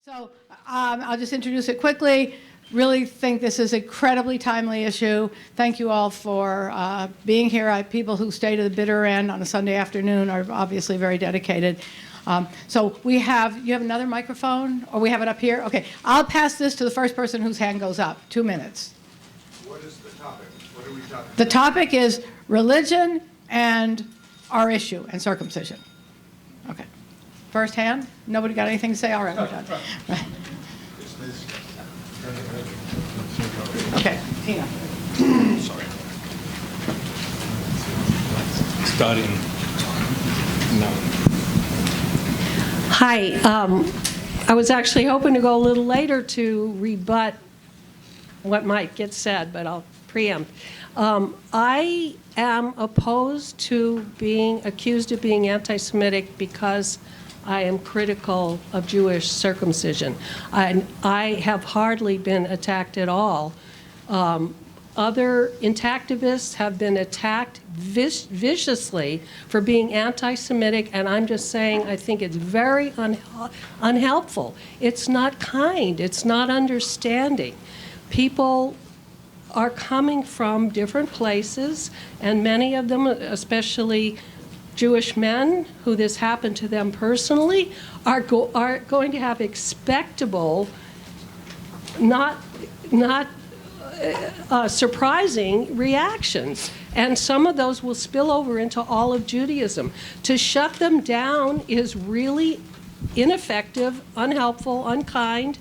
So I'll just introduce it quickly. Really think this is an incredibly timely issue. Thank you all for being here. People who stay to the bitter end on a Sunday afternoon are obviously very dedicated. So you have another microphone, or we have it up here? Okay, I'll pass this to the first person whose hand goes up. 2 minutes. What is the topic? What are we talking about? The topic is religion and our issue and circumcision. Okay. First hand? Nobody got anything to say? All right, we're done. Right. Okay, Tina. Sorry. Starting now. Hi. I was actually hoping to go a little later to rebut what might get said, but I'll preempt. I am opposed to being accused of being anti-Semitic because I am critical of Jewish circumcision. I have hardly been attacked at all. Other intactivists have been attacked viciously for being anti-Semitic, and I'm just saying I think it's very unhelpful. It's not kind. It's not understanding. People are coming from different places, and many of them, especially Jewish men who this happened to them personally, are going to have expectable, not surprising reactions. And some of those will spill over into all of Judaism. To shut them down is really ineffective, unhelpful, unkind.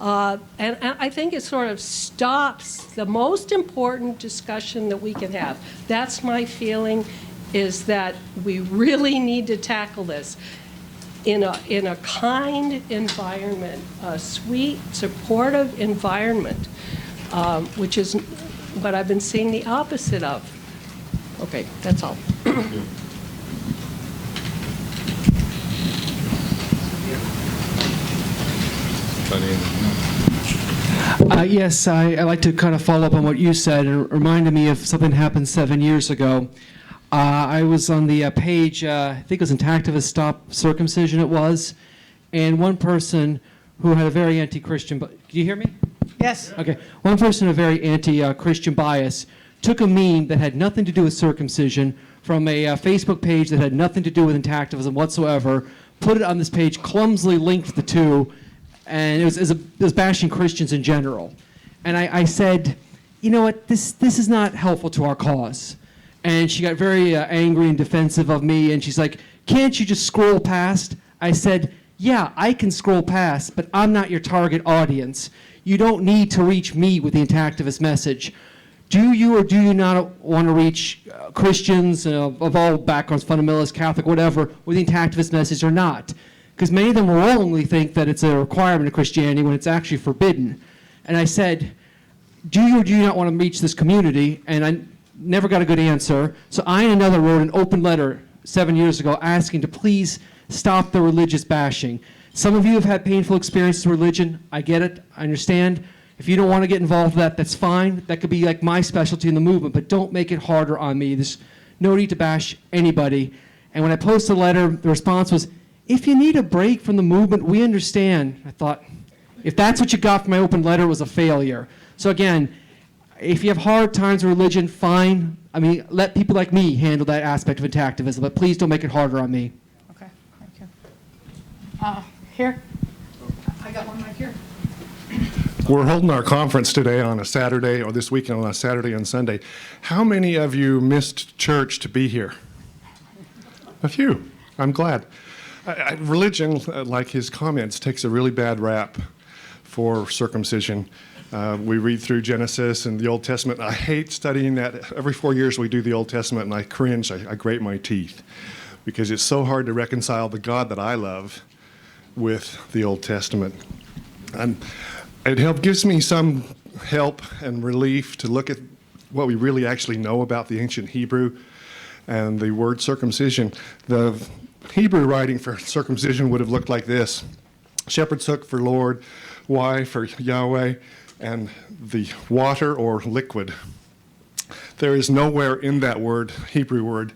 And I think it sort of stops the most important discussion that we can have. That's my feeling, is that we really need to tackle this in a kind environment, a sweet, supportive environment, which is what I've been seeing the opposite of. Okay, that's all. Yes, I'd like to kind of follow up on what you said. It reminded me of something that happened 7 years ago. I was on the page, I think it was Intactivist Stop Circumcision it was, and one person who had a very anti-Christian, can you hear me? Yes. Okay. One person with a very anti-Christian bias took a meme that had nothing to do with circumcision from a Facebook page that had nothing to do with intactivism whatsoever, put it on this page, clumsily linked the two, and it was bashing Christians in general. And I said, you know what, this is not helpful to our cause. And she got very angry and defensive of me, and she's like, can't you just scroll past? I said, yeah, I can scroll past, but I'm not your target audience. You don't need to reach me with the intactivist message. Do you or do you not want to reach Christians of all backgrounds, fundamentalists, Catholic, whatever, with the intactivist message or not? Because many of them wrongly think that it's a requirement of Christianity when it's actually forbidden. And I said, do you or do you not want to reach this community? And I never got a good answer. So I and another wrote an open letter 7 years ago asking to please stop the religious bashing. Some of you have had painful experiences with religion. I get it. I understand. If you don't want to get involved with that, that's fine. That could be like my specialty in the movement, but don't make it harder on me. There's no need to bash anybody. And when I posted a letter, the response was, if you need a break from the movement, we understand. I thought, if that's what you got from my open letter, it was a failure. So again, if you have hard times with religion, fine. I mean, let people like me handle that aspect of intactivism, but please don't make it harder on me. Okay, thank you. Here? I got one right here. We're holding our conference today on a Saturday, or this weekend on a Saturday and Sunday. How many of you missed church to be here? A few. I'm glad. Religion, like his comments, takes a really bad rap for circumcision. We read through Genesis and the Old Testament. I hate studying that. Every 4 years we do the Old Testament, and I cringe. I grate my teeth because it's so hard to reconcile the God that I love with the Old Testament. And it gives me some help and relief to look at what we really actually know about the ancient Hebrew and the word circumcision. The Hebrew writing for circumcision would have looked like this: shepherd's hook for Lord, Y for Yahweh, and the water or liquid. There is nowhere in that word, Hebrew word,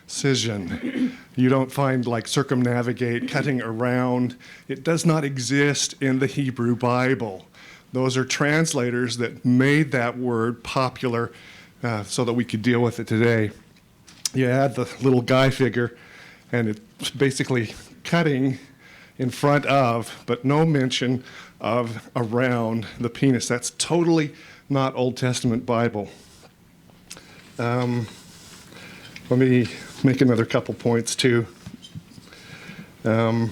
circumcision. You don't find like circumnavigate, cutting around. It does not exist in the Hebrew Bible. Those are translators that made that word popular so that we could deal with it today. You add the little guy figure, and it's basically cutting in front of, but no mention of around the penis. That's totally not Old Testament Bible. Let me make another couple points too. There's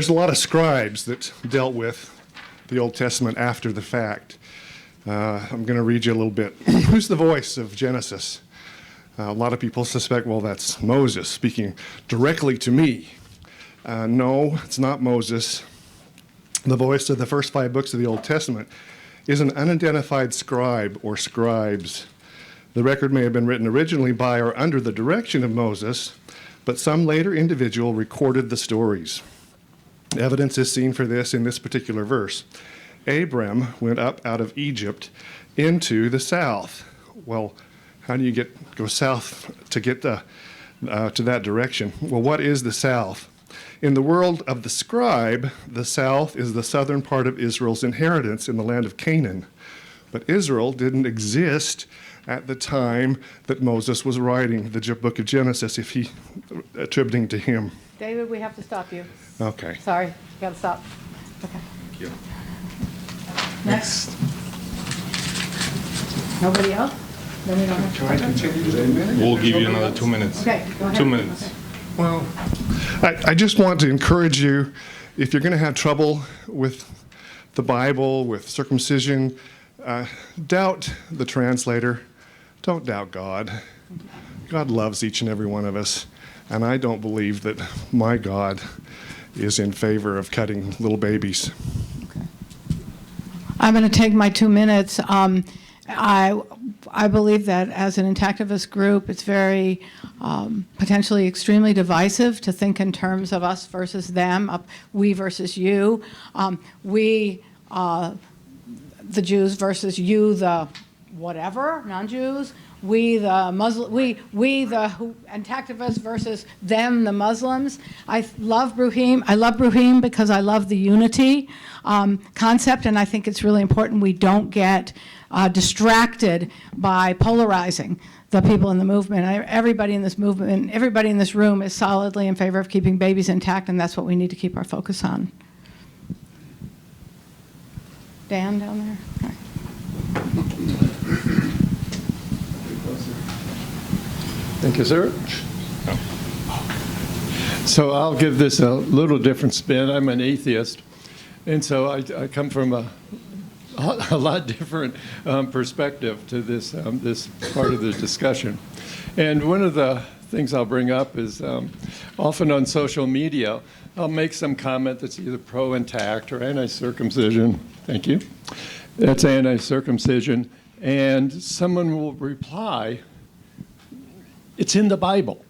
a lot of scribes that dealt with the Old Testament after the fact. I'm going to read you a little bit. Who's the voice of Genesis? A lot of people suspect, well, that's Moses speaking directly to me. No, it's not Moses. The voice of the first 5 books of the Old Testament is an unidentified scribe or scribes. The record may have been written originally by or under the direction of Moses, but some later individual recorded the stories. Evidence is seen for this in this particular verse. Abram went up out of Egypt into the south. Well, how do you go south to get to that direction? Well, what is the south? In the world of the scribe, the south is the southern part of Israel's inheritance in the land of Canaan. But Israel didn't exist at the time that Moses was writing the book of Genesis, if he attributing to him. David, we have to stop you. Okay. Sorry, you got to stop. Okay. Thank you. Next. Nobody else? Then we don't have to. Can I continue then? We'll give you another 2 minutes. Okay, go ahead. 2 minutes. Okay. Well, I just want to encourage you, if you're going to have trouble with the Bible, with circumcision, doubt the translator. Don't doubt God. God loves each and every one of us, and I don't believe that my God is in favor of cutting little babies. I'm going to take my 2 minutes. I believe that as an intactivist group, it's very potentially extremely divisive to think in terms of us versus them, we versus you, we, the Jews versus you, the whatever, non-Jews, we the Muslim, we the intactivists versus them, the Muslims. I love Brahim because I love the unity concept, and I think it's really important we don't get distracted by polarizing the people in the movement. Everybody in this movement, everybody in this room is solidly in favor of keeping babies intact, and that's what we need to keep our focus on. Dan down there? Okay. Thank you, sir. So I'll give this a little different spin. I'm an atheist, and so I come from a lot different perspective to this part of the discussion. And one of the things I'll bring up is often on social media, I'll make some comment that's either pro-intact or anti-circumcision. Thank you. That's anti-circumcision. And someone will reply, it's in the Bible.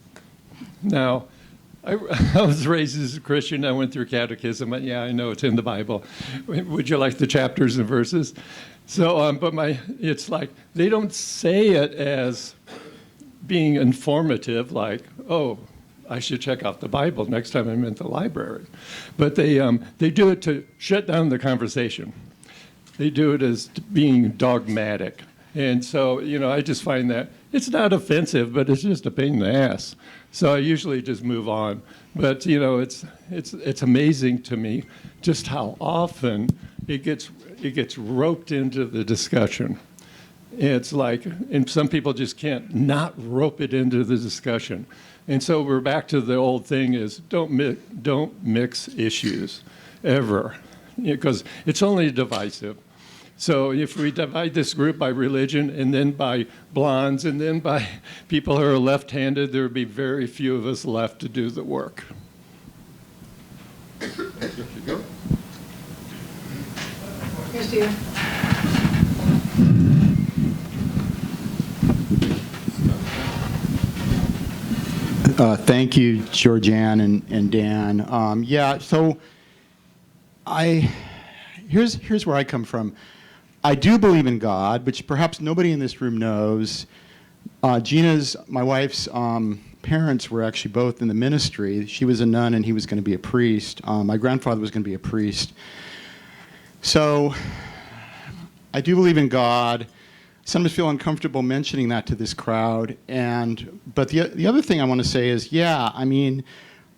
Now, I was raised as a Christian. I went through catechism. And yeah, I know it's in the Bible. Would you like the chapters and verses? So, but it's like they don't say it as being informative, like, oh, I should check out the Bible next time I'm in the library. But they do it to shut down the conversation. They do it as being dogmatic. And so, I just find that it's not offensive, but it's just a pain in the ass. So I usually just move on. But, it's amazing to me just how often it gets roped into the discussion. It's like, and some people just can't not rope it into the discussion. And so we're back to the old thing is don't mix issues ever, because it's only divisive. So if we divide this group by religion and then by blondes and then by people who are left-handed, there would be very few of us left to do the work. There you go. Here's Stephen. Thank you, Georgianne and Dan. So here's where I come from. I do believe in God, which perhaps nobody in this room knows. My wife's parents were actually both in the ministry. She was a nun and he was going to be a priest. My grandfather was going to be a priest. So I do believe in God. Sometimes feel uncomfortable mentioning that to this crowd. But the other thing I want to say is, yeah, I mean,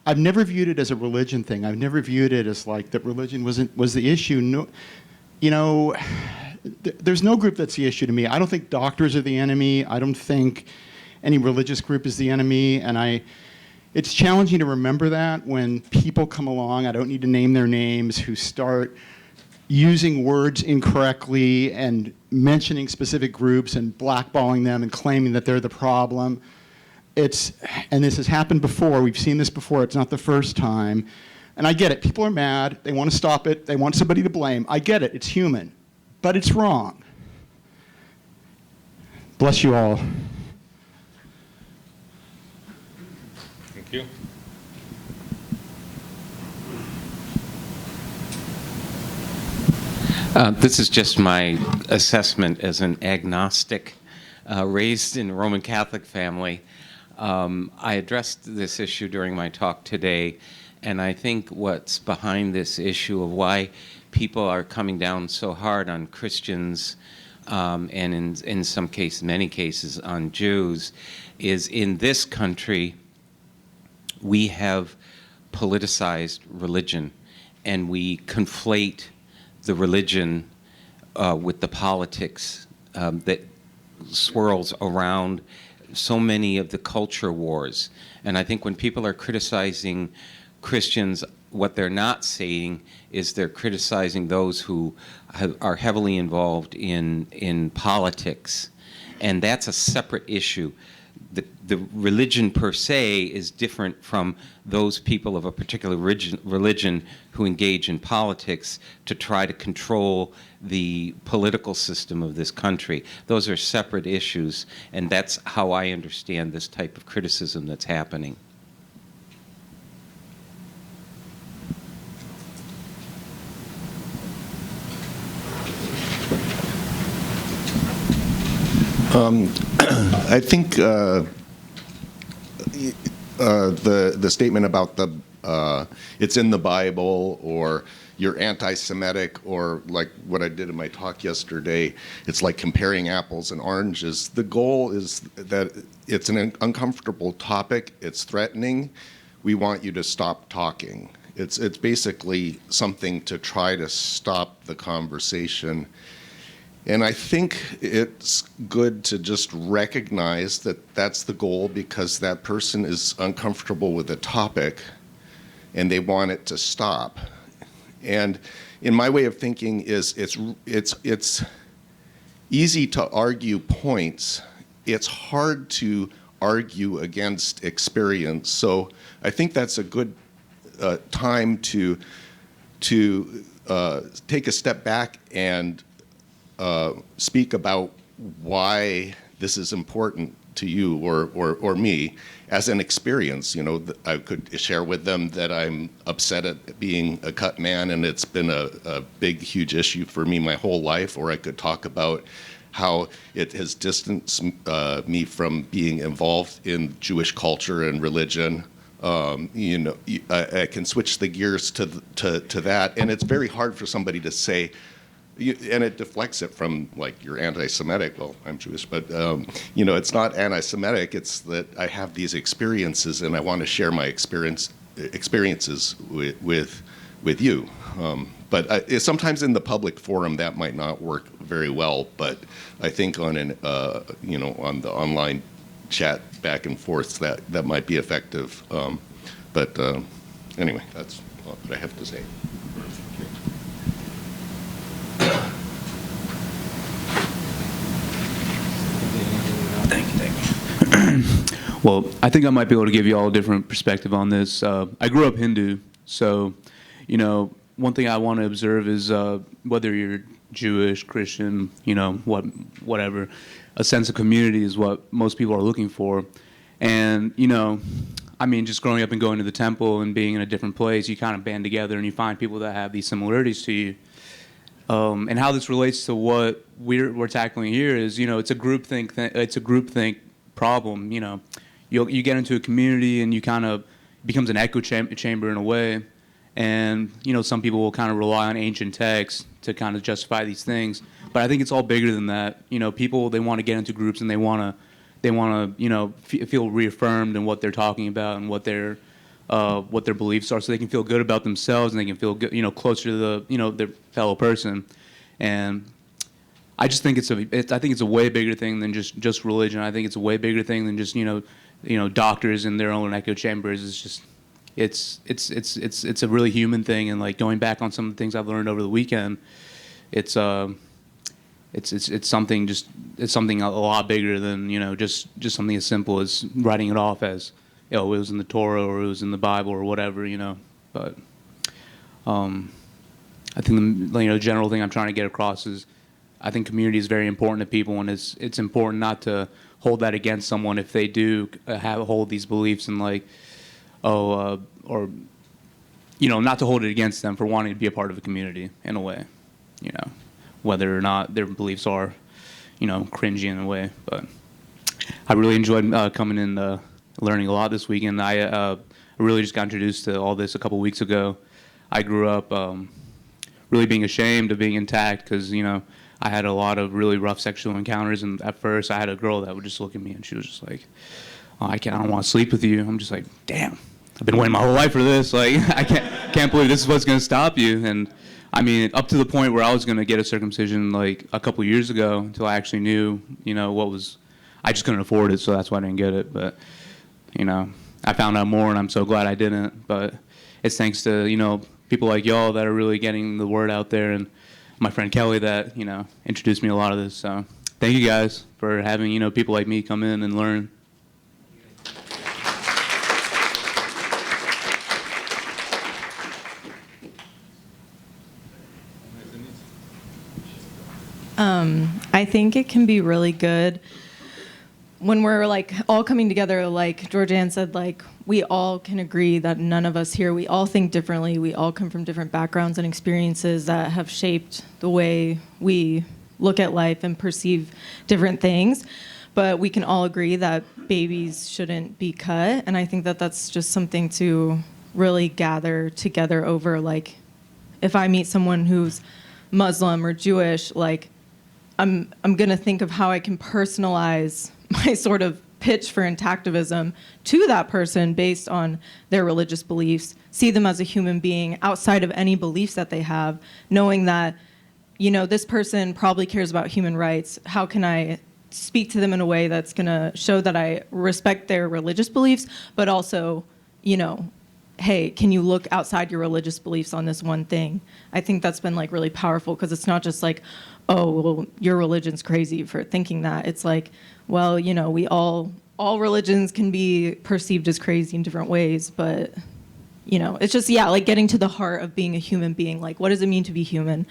I've never viewed it as a religion thing. I've never viewed it as like that religion was the issue. No, you know, there's no group that's the issue to me. I don't think doctors are the enemy. I don't think any religious group is the enemy. And it's challenging to remember that when people come along, I don't need to name their names, who start using words incorrectly and mentioning specific groups and blackballing them and claiming that they're the problem. And this has happened before. We've seen this before. It's not the first time. And I get it. People are mad. They want to stop it. They want somebody to blame. I get it. It's human. But it's wrong. Bless you all. Thank you. This is just my assessment as an agnostic raised in a Roman Catholic family. I addressed this issue during my talk today, and I think what's behind this issue of why people are coming down so hard on Christians and in some cases, many cases, on Jews, is in this country we have politicized religion, and we conflate the religion with the politics that swirls around so many of the culture wars. And I think when people are criticizing Christians, what they're not saying is they're criticizing those who are heavily involved in politics. And that's a separate issue. The religion per se is different from those people of a particular religion who engage in politics to try to control the political system of this country. Those are separate issues, and that's how I understand this type of criticism that's happening. I think the statement about it's in the Bible, or you're anti-Semitic, or like what I did in my talk yesterday, it's like comparing apples and oranges. The goal is that it's an uncomfortable topic, it's threatening, we want you to stop talking. It's basically something to try to stop the conversation. And I think it's good to just recognize that that's the goal, because that person is uncomfortable with the topic and they want it to stop. And in my way of thinking is it's easy to argue points. It's hard to argue against experience. So I think that's a good time to take a step back and speak about why this is important to you or me as an experience. You know, I could share with them that I'm upset at being a cut man, and it's been a big, huge issue for me my whole life. Or I could talk about how it has distanced me from being involved in Jewish culture and religion. You know, I can switch the gears to that, and it's very hard for somebody to say. And it deflects it from, like, you're anti-Semitic. Well, I'm Jewish, but you know, it's not anti-Semitic. It's that I have these experiences, and I want to share my experiences with you. But sometimes in the public forum that might not work very well. But I think on you know, on the online chat back and forth, that might be effective. But anyway, that's what I have to say. Well, I think I might be able to give you all a different perspective on this. I grew up Hindu, so, you know, one thing I want to observe is whether you're Jewish, Christian, you know, whatever, a sense of community is what most people are looking for. And, you know, I mean, just growing up and going to the temple and being in a different place, you kind of band together and you find people that have these similarities to you. And how this relates to what we're tackling here is, you know, it's a groupthink problem. You get into a community and you kind of becomes an echo chamber in a way, and some people will kind of rely on ancient texts to kind of justify these things. But I think it's all bigger than that. People, they want to get into groups and they want to feel reaffirmed in what they're talking about and what their beliefs are, so they can feel good about themselves and they can feel good, closer to their fellow person. And I just think I think it's a way bigger thing than just religion. I think it's a way bigger thing than just doctors in their own echo chambers. It's just it's a really human thing. And like going back on some of the things I've learned over the weekend, it's something a lot bigger than just something as simple as writing it off as it was in the Torah or it was in the Bible or whatever. But I think the general thing I'm trying to get across is I think community is very important to people, and it's important not to hold that against someone if they do hold these beliefs, and or not to hold it against them for wanting to be a part of a community in a way, whether or not their beliefs are, cringy in a way. But I really enjoyed coming in, learning a lot this weekend. I really just got introduced to all this a couple weeks ago. I grew up really being ashamed of being intact because, I had a lot of really rough sexual encounters, and at first I had a girl that would just look at me and she was just like, "Oh, I don't want to sleep with you." I'm just like, "Damn, I've been waiting my whole life for this. Like, I can't believe this is what's going to stop you." And I mean, up to the point where I was going to get a circumcision like a couple years ago until I actually knew, I just couldn't afford it, so that's why I didn't get it. But, I found out more, and I'm so glad I didn't. But it's thanks to, people like y'all that are really getting the word out there, and my friend Kelly that, introduced me to a lot of this. So thank you guys for having, people like me come in and learn. I think it can be really good when we're all coming together, like Georgianne said, we all can agree that none of us here, we all think differently. We all come from different backgrounds and experiences that have shaped the way we look at life and perceive different things. But we can all agree that babies shouldn't be cut. And I think that that's just something to really gather together over. If I meet someone who's Muslim or Jewish, I'm going to think of how I can personalize my sort of pitch for intactivism to that person based on their religious beliefs, see them as a human being outside of any beliefs that they have, knowing that, this person probably cares about human rights. How can I speak to them in a way that's going to show that I respect their religious beliefs, but also, hey, can you look outside your religious beliefs on this one thing? I think that's been really powerful, because it's not just oh, well, your religion's crazy for thinking that. It's well, we all religions can be perceived as crazy in different ways, but, it's just, getting to the heart of being a human being. What does it mean to be human?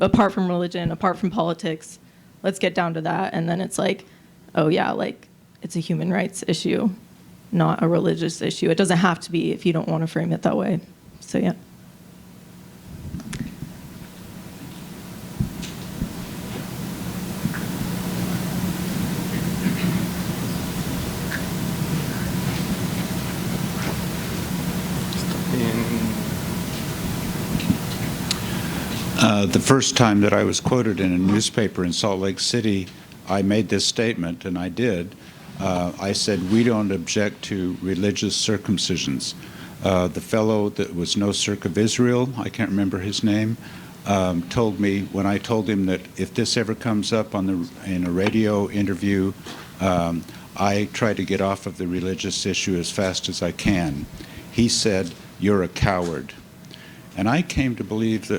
Apart from religion, apart from politics, let's get down to that. And then it's oh yeah, it's a human rights issue, not a religious issue. It doesn't have to be if you don't want to frame it that way. So yeah. The first time that I was quoted in a newspaper in Salt Lake City, I made this statement, and I did. I said, "We don't object to religious circumcisions." The fellow that was No Circ of Israel, I can't remember his name, told me when I told him that if this ever comes up in a radio interview, I try to get off of the religious issue as fast as I can. He said, "You're a coward." And I came to believe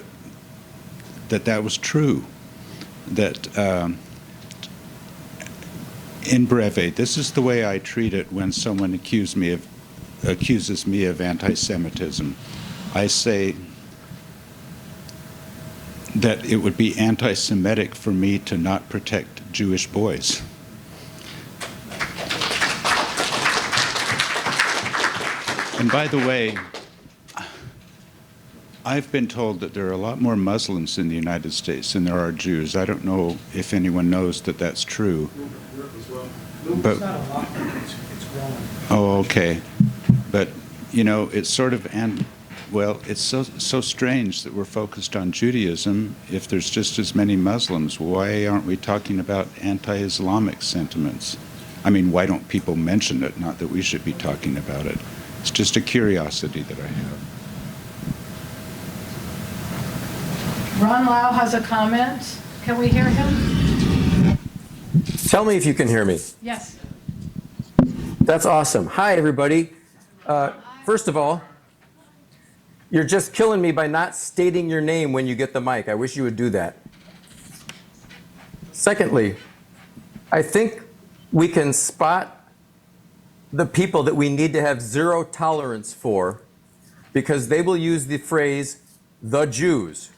that was true. That in breve, this is the way I treat it when someone accuses me of anti-Semitism. I say that it would be anti-Semitic for me to not protect Jewish boys. And by the way, I've been told that there are a lot more Muslims in the United States than there are Jews. I don't know if anyone knows that that's true. But, oh, okay. But, you know, it's sort of, well, it's so strange that we're focused on Judaism if there's just as many Muslims. Why aren't we talking about anti-Islamic sentiments? I mean, why don't people mention it? Not that we should be talking about it. It's just a curiosity that I have. Ron Lau has a comment. Can we hear him? Tell me if you can hear me. Yes. That's awesome. Hi, everybody. First of all, you're just killing me by not stating your name when you get the mic. I wish you would do that. Secondly, I think we can spot the people that we need to have zero tolerance for because they will use the phrase, the Jews.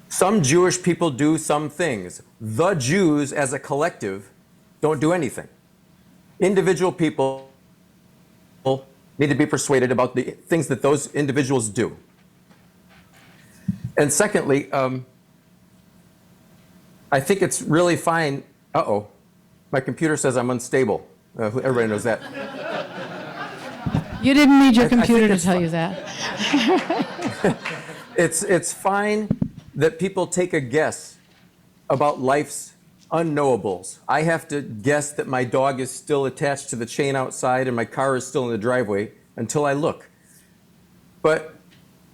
Some Jewish people do some things. The Jews as a collective don't do anything. Individual people need to be persuaded about the things that those individuals do. And secondly, I think it's really fine. Uh-oh, my computer says I'm unstable. Everybody knows that. You didn't need your computer to tell you that. It's fine that people take a guess about life's unknowables. I have to guess that my dog is still attached to the chain outside and my car is still in the driveway until I look. But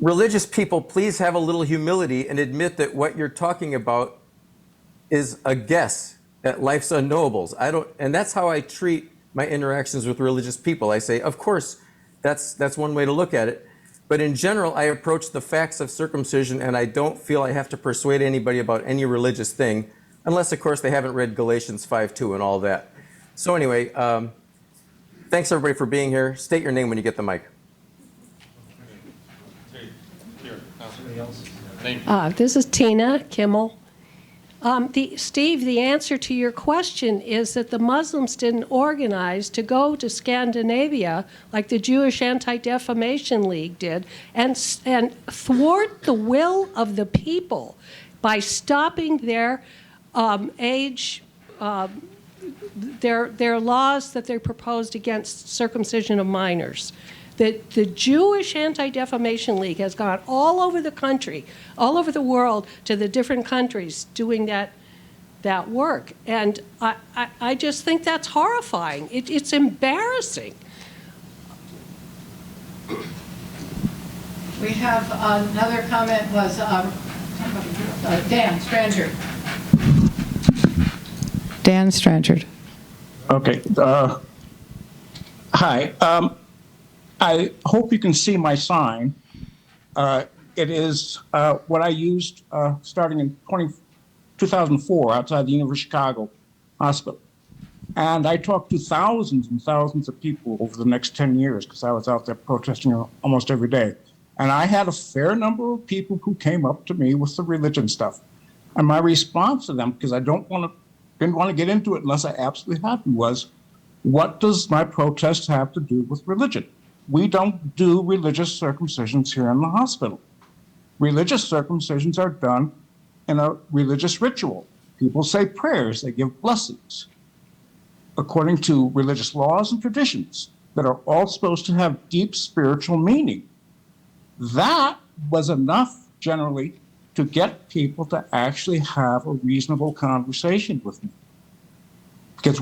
religious people, please have a little humility and admit that what you're talking about is a guess at life's unknowables. And that's how I treat my interactions with religious people. I say, of course, that's one way to look at it. But in general, I approach the facts of circumcision and I don't feel I have to persuade anybody about any religious thing, unless, of course, they haven't read Galatians 5:2 and all that. So anyway, thanks everybody for being here. State your name when you get the mic. This is Tina Kimmel. Steve, the answer to your question is that the Muslims didn't organize to go to Scandinavia like the Jewish Anti-Defamation League did and thwart the will of the people by stopping their their laws that they proposed against circumcision of minors. The Jewish Anti-Defamation League has gone all over the country, all over the world, to the different countries doing that work. And I just think that's horrifying. It's embarrassing. We have another comment was Dan Stranchard. Dan Stranchard. Okay. Hi. I hope you can see my sign. It is what I used starting in 2004 outside the University of Chicago Hospital. And I talked to thousands and thousands of people over the next 10 years because I was out there protesting almost every day. And I had a fair number of people who came up to me with the religion stuff. And my response to them, because I didn't want to get into it unless I absolutely had to, was, what does my protest have to do with religion? We don't do religious circumcisions here in the hospital. Religious circumcisions are done in a religious ritual. People say prayers, they give blessings, according to religious laws and traditions that are all supposed to have deep spiritual meaning. That was enough, generally, to get people to actually have a reasonable conversation with me. Because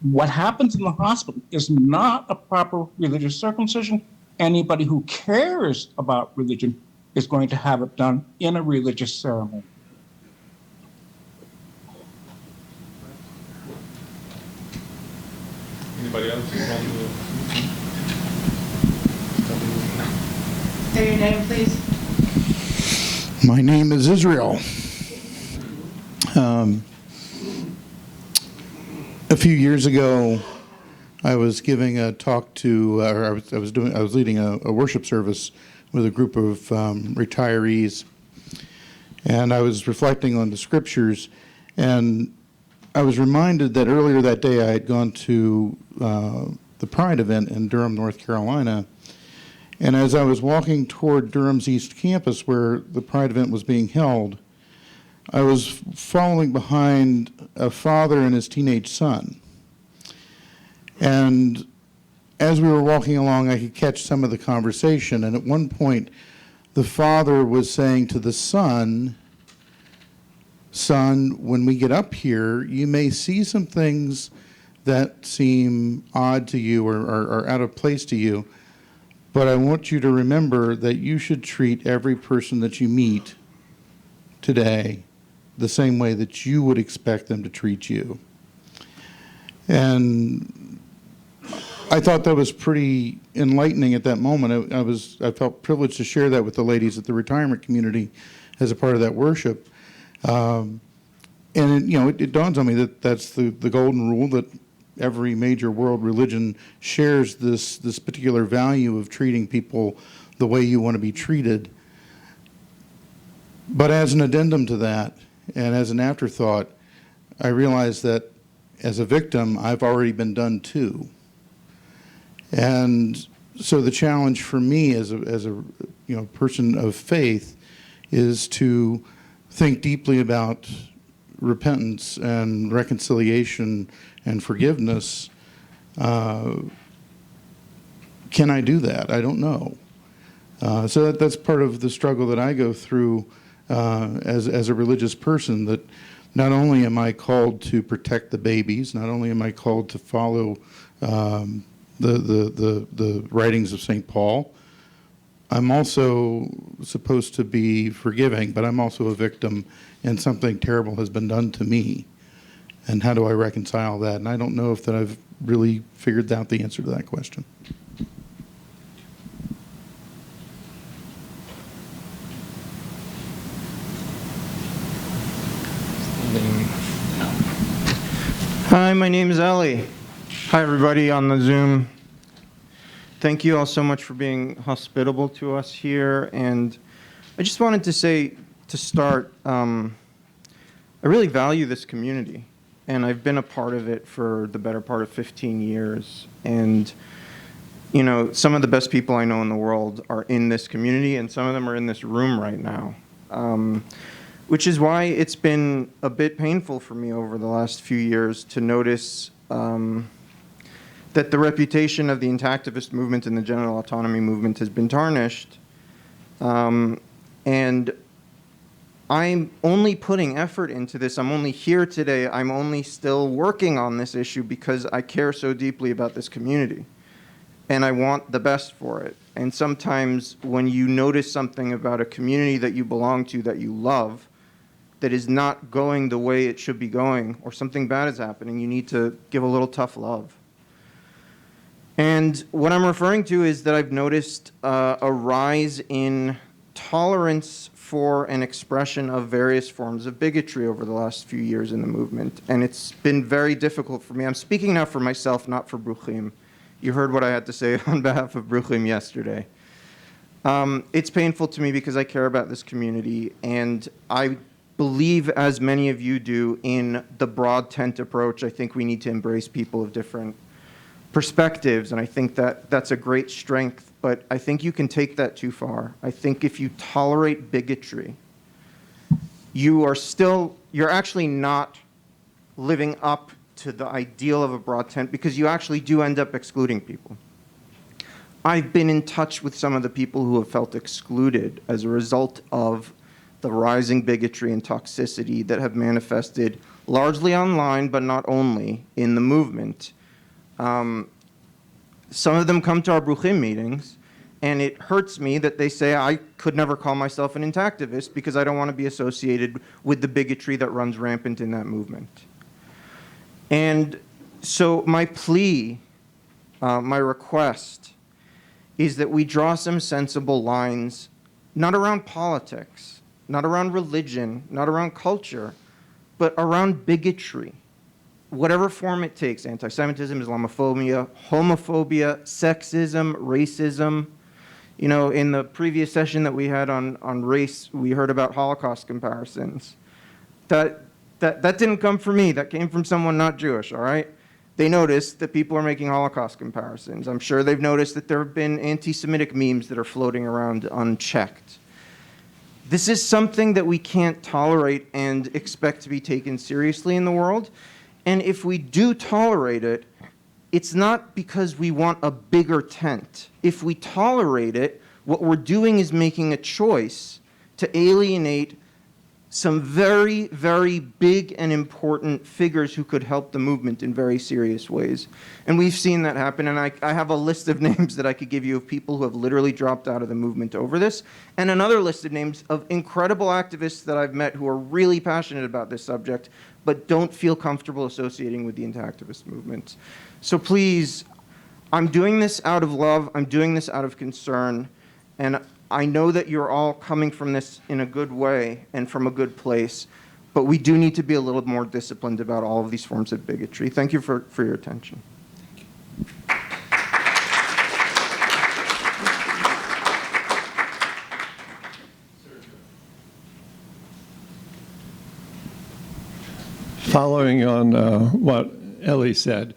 what happens in the hospital is not a proper religious circumcision. Anybody who cares about religion is going to have it done in a religious ceremony. Anybody else? Say your name, please. My name is Israel. A few years ago, I was giving a talk to, I was leading a worship service with a group of retirees, and I was reflecting on the scriptures, and I was reminded that earlier that day I had gone to the Pride event in Durham, North Carolina, and as I was walking toward Durham's East Campus where the Pride event was being held, I was following behind a father and his teenage son. And as we were walking along, I could catch some of the conversation. And at one point, the father was saying to the son, "Son, when we get up here, you may see some things that seem odd to you or out of place to you, but I want you to remember that you should treat every person that you meet today the same way that you would expect them to treat you." And I thought that was pretty enlightening at that moment. I felt privileged to share that with the ladies at the retirement community as a part of that worship. And it dawns on me that that's the golden rule, that every major world religion shares this particular value of treating people the way you want to be treated. But as an addendum to that, and as an afterthought, I realized that as a victim, I've already been done too. And so the challenge for me as a person of faith is to think deeply about repentance and reconciliation and forgiveness. Can I do that? I don't know. So that's part of the struggle that I go through as a religious person, that not only am I called to protect the babies, not only am I called to follow the writings of St. Paul, I'm also supposed to be forgiving, but I'm also a victim, and something terrible has been done to me. And how do I reconcile that? And I don't know if that I've really figured out the answer to that question. Hi, my name is Ellie. Hi, everybody on the Zoom. Thank you all so much for being hospitable to us here. And I just wanted to say, to start, I really value this community. And I've been a part of it for the better part of 15 years. And, you know, some of the best people I know in the world are in this community, and some of them are in this room right now. Which is why it's been a bit painful for me over the last few years to notice that the reputation of the intactivist movement and the genital autonomy movement has been tarnished. And I'm only putting effort into this. I'm only here today. I'm only still working on this issue because I care so deeply about this community. And I want the best for it. And sometimes when you notice something about a community that you belong to, that you love, that is not going the way it should be going, or something bad is happening, you need to give a little tough love. And what I'm referring to is that I've noticed a rise in tolerance for an expression of various forms of bigotry over the last few years in the movement. And it's been very difficult for me. I'm speaking now for myself, not for Bruchim. You heard what I had to say on behalf of Bruchim yesterday. It's painful to me because I care about this community, and I believe, as many of you do, in the broad tent approach. I think we need to embrace people of different perspectives, and I think that that's a great strength, but I think you can take that too far. I think if you tolerate bigotry, you're actually not living up to the ideal of a broad tent, because you actually do end up excluding people. I've been in touch with some of the people who have felt excluded as a result of the rising bigotry and toxicity that have manifested largely online, but not only, in the movement. Some of them come to our Bruchim meetings, and it hurts me that they say I could never call myself an intactivist because I don't want to be associated with the bigotry that runs rampant in that movement. And so my plea, my request, is that we draw some sensible lines, not around politics, not around religion, not around culture, but around bigotry, whatever form it takes: anti-Semitism, Islamophobia, homophobia, sexism, racism. You know, in the previous session that we had on race, we heard about Holocaust comparisons. That didn't come from me. That came from someone not Jewish, all right? They noticed that people are making Holocaust comparisons. I'm sure they've noticed that there have been anti-Semitic memes that are floating around unchecked. This is something that we can't tolerate and expect to be taken seriously in the world. And if we do tolerate it, it's not because we want a bigger tent. If we tolerate it, what we're doing is making a choice to alienate some very, very big and important figures who could help the movement in very serious ways. And we've seen that happen, and I have a list of names that I could give you of people who have literally dropped out of the movement over this, and another list of names of incredible activists that I've met who are really passionate about this subject, but don't feel comfortable associating with the anti-activist movement. So please, I'm doing this out of love, I'm doing this out of concern, and I know that you're all coming from this in a good way and from a good place, but we do need to be a little more disciplined about all of these forms of bigotry. Thank you for your attention. Following on what Ellie said,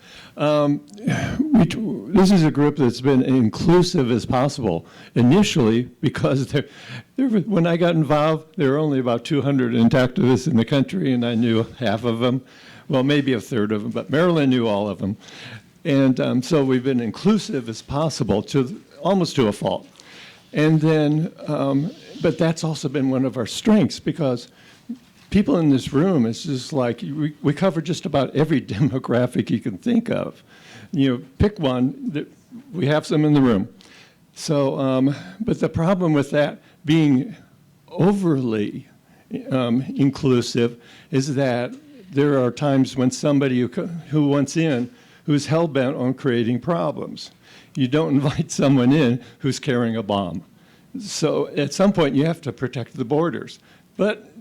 this is a group that's been inclusive as possible. Initially, because when I got involved, there were only about 200 activists in the country, and I knew half of them. Well, maybe a third of them, but Marilyn knew all of them. And so we've been inclusive as possible, almost to a fault. And then, but that's also been one of our strengths, because people in this room, it's just like we cover just about every demographic you can think of. You know, pick one, we have some in the room. So, but the problem with that being overly inclusive is that there are times when somebody who wants in who's hell-bent on creating problems. You don't invite someone in who's carrying a bomb. So at some point you have to protect the borders. But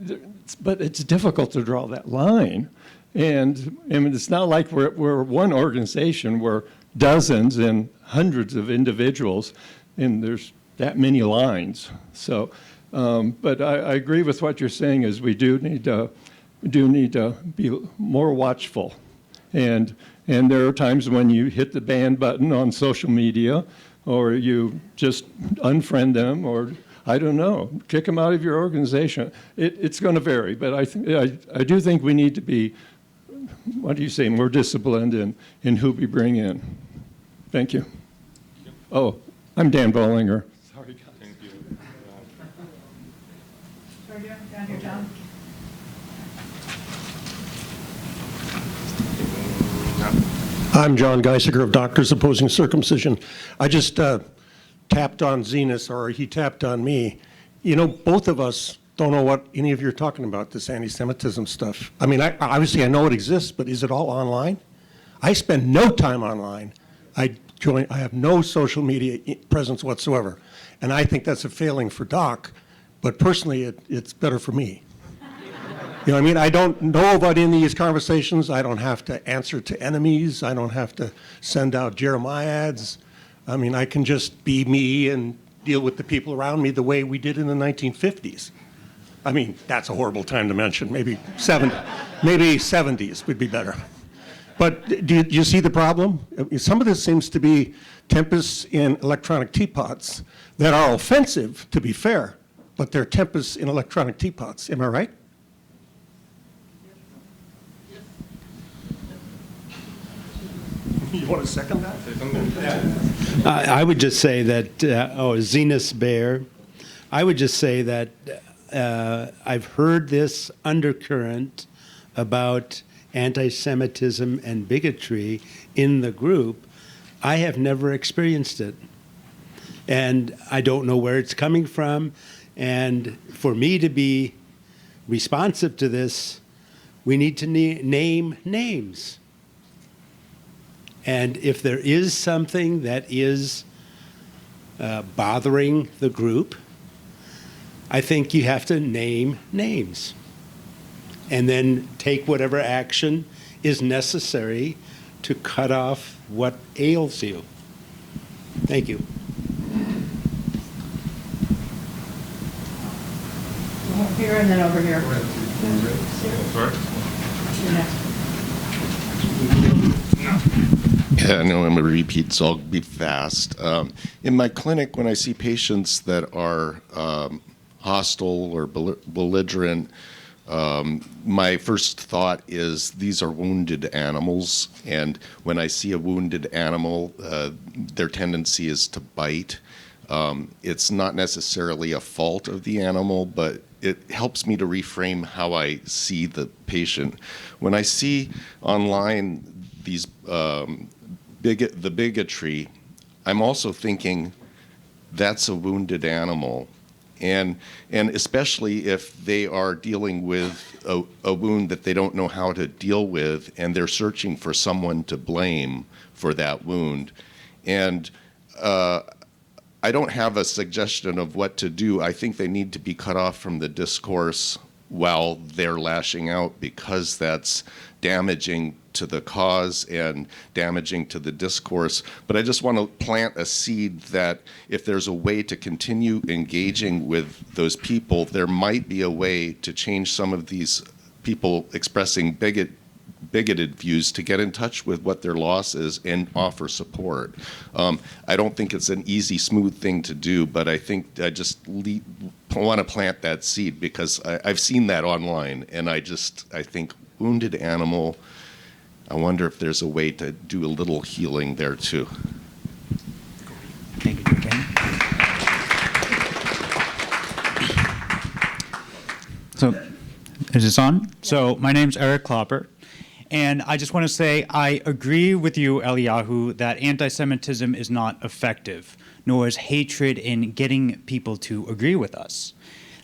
it's difficult to draw that line. And I mean, it's not like we're one organization. We're dozens and hundreds of individuals, and there's that many lines. So, but I agree with what you're saying, is we do need to be more watchful. And there are times when you hit the ban button on social media, or you just unfriend them, or I don't know, kick them out of your organization. It's going to vary, but I do think we need to be, what do you say, more disciplined in who we bring in. Thank you. Oh, I'm Dan Bollinger. Sorry, guys. Thank you. Sorry, down here, John. I'm John Geisiger of Doctors Opposing Circumcision. I just tapped on Zenas, or he tapped on me. You know, both of us don't know what any of you are talking about, this anti-Semitism stuff. I mean, obviously I know it exists, but is it all online? I spend no time online. I have no social media presence whatsoever. And I think that's a failing for Doc, but personally it's better for me. You know what I mean? I don't know about any of these conversations. I don't have to answer to enemies. I don't have to send out Jeremiads. I mean, I can just be me and deal with the people around me the way we did in the 1950s. I mean, that's a horrible time to mention. Maybe 70s would be better. But do you see the problem? Some of this seems to be tempests in electronic teapots that are offensive, to be fair, but they're tempests in electronic teapots. Am I right? You want to second that? I would just say that, Zenas Bear, I would just say that I've heard this undercurrent about anti-Semitism and bigotry in the group. I have never experienced it. And I don't know where it's coming from. And for me to be responsive to this, we need to name names. And if there is something that is bothering the group, I think you have to name names and then take whatever action is necessary to cut off what ails you. Thank you. Here and then over here. Yeah, I know I'm a repeat, so I'll be fast. In my clinic, when I see patients that are hostile or belligerent, my first thought is these are wounded animals, and when I see a wounded animal, their tendency is to bite. It's not necessarily a fault of the animal, but it helps me to reframe how I see the patient. When I see online these the bigotry, I'm also thinking that's a wounded animal. And especially if they are dealing with a wound that they don't know how to deal with, and they're searching for someone to blame for that wound. And I don't have a suggestion of what to do. I think they need to be cut off from the discourse while they're lashing out, because that's damaging to the cause and damaging to the discourse. But I just want to plant a seed that if there's a way to continue engaging with those people, there might be a way to change some of these people expressing bigoted views to get in touch with what their loss is and offer support. I don't think it's an easy, smooth thing to do, but I think I just want to plant that seed, because I've seen that online, and I think wounded animal, I wonder if there's a way to do a little healing there too. Thank you, Ken. So, is this on? So, my name's Eric Klopper, and I just want to say I agree with you, Eliyahu, that anti-Semitism is not effective, nor is hatred in getting people to agree with us.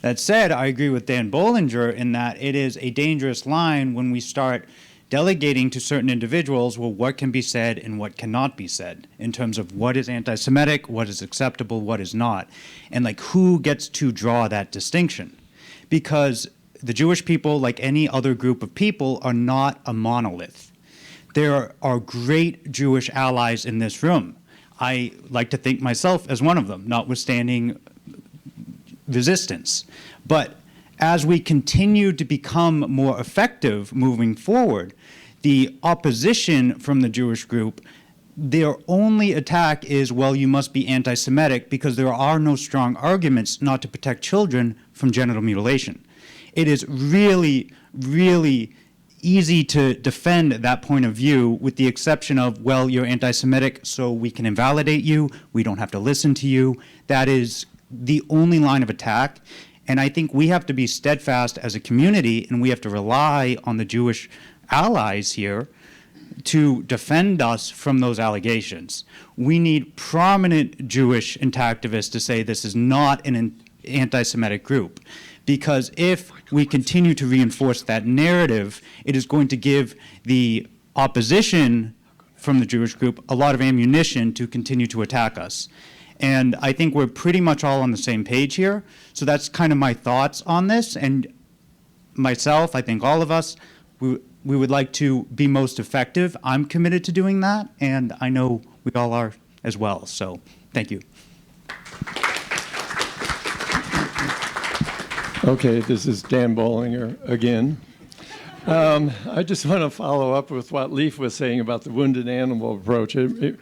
That said, I agree with Dan Bollinger in that it is a dangerous line when we start delegating to certain individuals, well, what can be said and what cannot be said in terms of what is anti-Semitic, what is acceptable, what is not, and like who gets to draw that distinction. Because the Jewish people, like any other group of people, are not a monolith. There are great Jewish allies in this room. I like to think myself as one of them, notwithstanding resistance. But as we continue to become more effective moving forward, the opposition from the Jewish group, their only attack is, well, you must be anti-Semitic because there are no strong arguments not to protect children from genital mutilation. It is really, really easy to defend that point of view with the exception of, well, you're anti-Semitic, so we can invalidate you, we don't have to listen to you. That is the only line of attack. And I think we have to be steadfast as a community, and we have to rely on the Jewish allies here to defend us from those allegations. We need prominent Jewish intactivists to say this is not an anti-Semitic group. Because if we continue to reinforce that narrative, it is going to give the opposition from the Jewish group a lot of ammunition to continue to attack us. And I think we're pretty much all on the same page here. So that's kind of my thoughts on this. And myself, I think all of us, we would like to be most effective. I'm committed to doing that, and I know we all are as well. So thank you. Okay, this is Dan Bollinger again. I just want to follow up with what Leif was saying about the wounded animal approach. It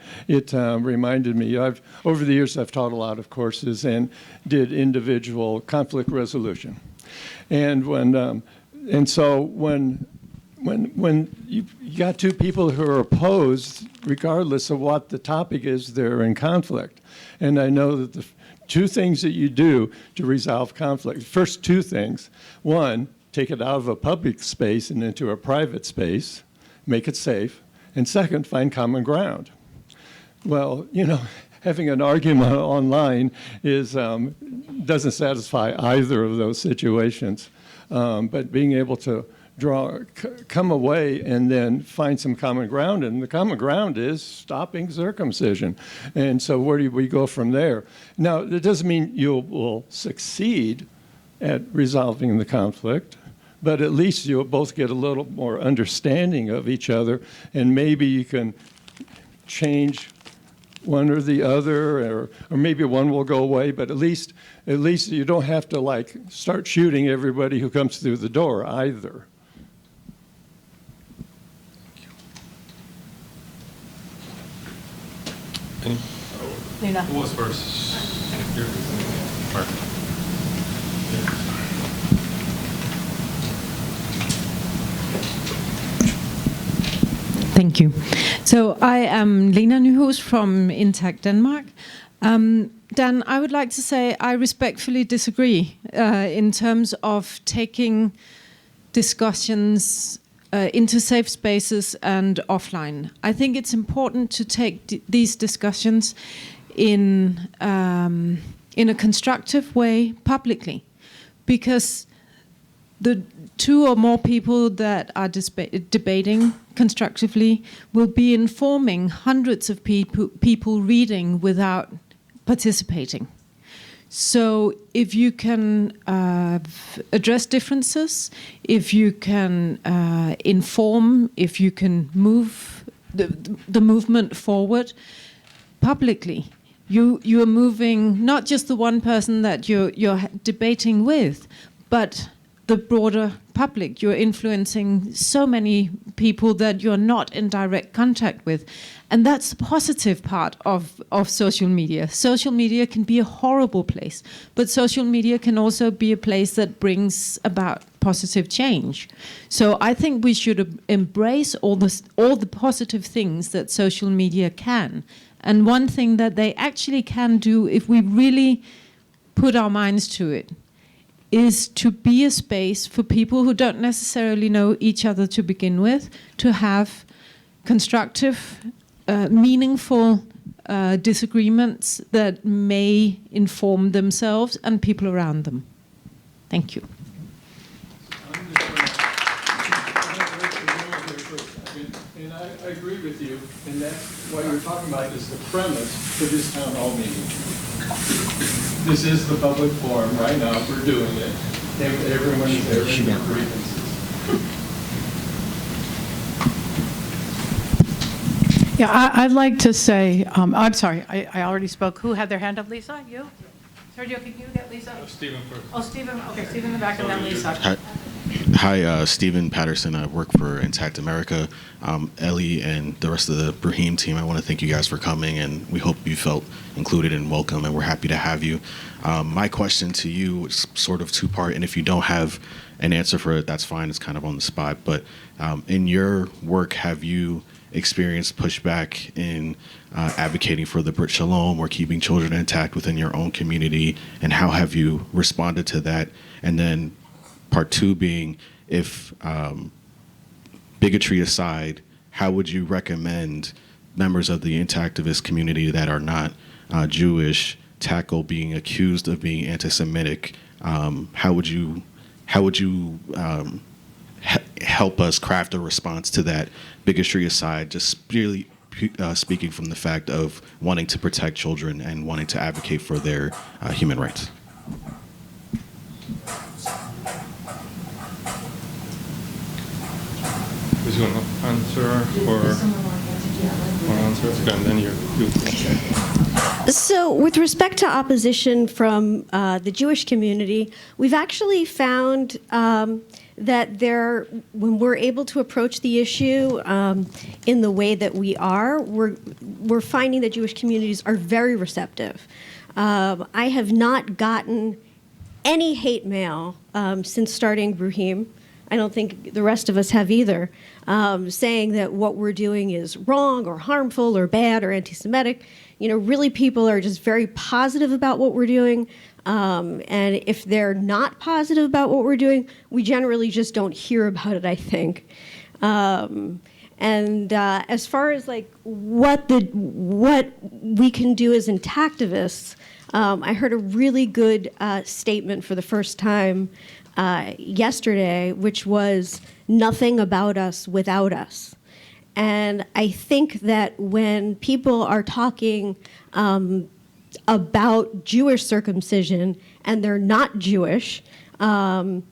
reminded me, over the years I've taught a lot of courses and did individual conflict resolution. And so when you got two people who are opposed, regardless of what the topic is, they're in conflict. And I know that the two things that you do to resolve conflict, first two things, one, take it out of a public space and into a private space, make it safe, and second, find common ground. Well, you know, having an argument online doesn't satisfy either of those situations, but being able to come away and then find some common ground, and the common ground is stopping circumcision. And so where do we go from there? Now, that doesn't mean you will succeed at resolving the conflict, but at least you'll both get a little more understanding of each other, and maybe you can change one or the other, or maybe one will go away, but at least you don't have to like start shooting everybody who comes through the door either. Who was first? Mark. Thank you. So I am Lena Nyhus from Intact Denmark. Dan, I would like to say I respectfully disagree in terms of taking discussions into safe spaces and offline. I think it's important to take these discussions in a constructive way publicly, because the two or more people that are debating constructively will be informing hundreds of people reading without participating. So if you can address differences, if you can inform, if you can move the movement forward publicly, you are moving not just the one person that you're debating with, but the broader public. You're influencing so many people that you're not in direct contact with. And that's the positive part of social media. Social media can be a horrible place, but social media can also be a place that brings about positive change. So I think we should embrace all the positive things that social media can. And one thing that they actually can do, if we really put our minds to it, is to be a space for people who don't necessarily know each other to begin with, to have constructive, meaningful disagreements that may inform themselves and people around them. Thank you. And I agree with you, and that's what you're talking about is the premise for this town hall meeting. This is the public forum right now. We're doing it. Everyone is there in their grievances. Yeah, I'd like to say, I'm sorry, I already spoke. Who had their hand up? Lisa, you? Sergio, can you get Lisa? Stephen first. Oh, Stephen. Okay, Stephen in the back, and then Lisa. Hi, Stephen Patterson. I work for Intact America. Ellie and the rest of the Brahim team, I want to thank you guys for coming, and we hope you felt included and welcome, and we're happy to have you. My question to you is sort of two-part, and if you don't have an answer for it, that's fine. It's kind of on the spot. But in your work, have you experienced pushback in advocating for the Brit Shalom or keeping children intact within your own community, and how have you responded to that? And then part two being, if bigotry aside, how would you recommend members of the intactivist community that are not Jewish tackle being accused of being anti-Semitic? How would you help us craft a response to that, bigotry aside, just really speaking from the fact of wanting to protect children and wanting to advocate for their human rights? Who's going to answer or one answer? Okay, and then you. So with respect to opposition from the Jewish community, we've actually found that when we're able to approach the issue in the way that we are, we're finding that Jewish communities are very receptive. I have not gotten any hate mail since starting Brahim. I don't think the rest of us have either, saying that what we're doing is wrong or harmful or bad or anti-Semitic. You know, really people are just very positive about what we're doing. And if they're not positive about what we're doing, we generally just don't hear about it, I think. As far as like what we can do as intactivists, I heard a really good statement for the first time yesterday, which was nothing about us without us. And I think that when people are talking about Jewish circumcision and they're not Jewish, or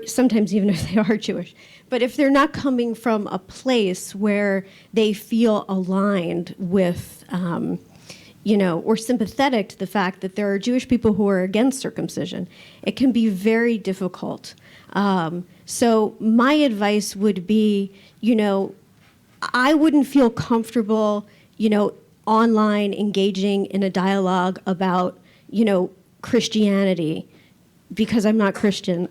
sometimes even if they are Jewish, but if they're not coming from a place where they feel aligned with, or sympathetic to the fact that there are Jewish people who are against circumcision, it can be very difficult. So my advice would be, I wouldn't feel comfortable, online engaging in a dialogue about, Christianity because I'm not Christian,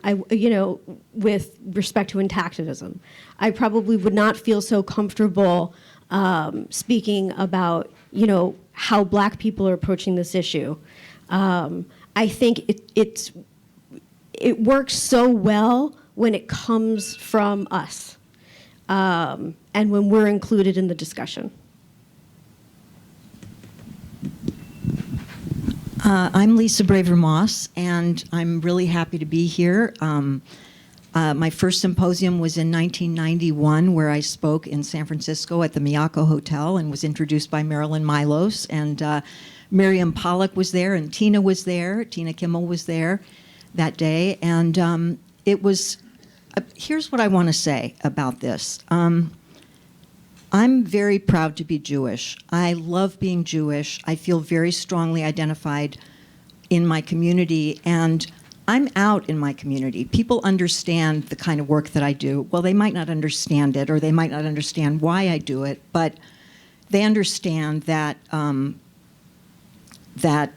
with respect to intactivism. I probably would not feel so comfortable speaking about, how Black people are approaching this issue. I think it works so well when it comes from us, and when we're included in the discussion. I'm Lisa Braver-Moss, and I'm really happy to be here. My first symposium was in 1991, where I spoke in San Francisco at the Miyako Hotel and was introduced by Marilyn Milos. And Miriam Pollack was there, and Tina was there. Tina Kimmel was there that day. And it was, here's what I want to say about this. I'm very proud to be Jewish. I love being Jewish. I feel very strongly identified in my community, and I'm out in my community. People understand the kind of work that I do. Well, they might not understand it, or they might not understand why I do it, but they understand that that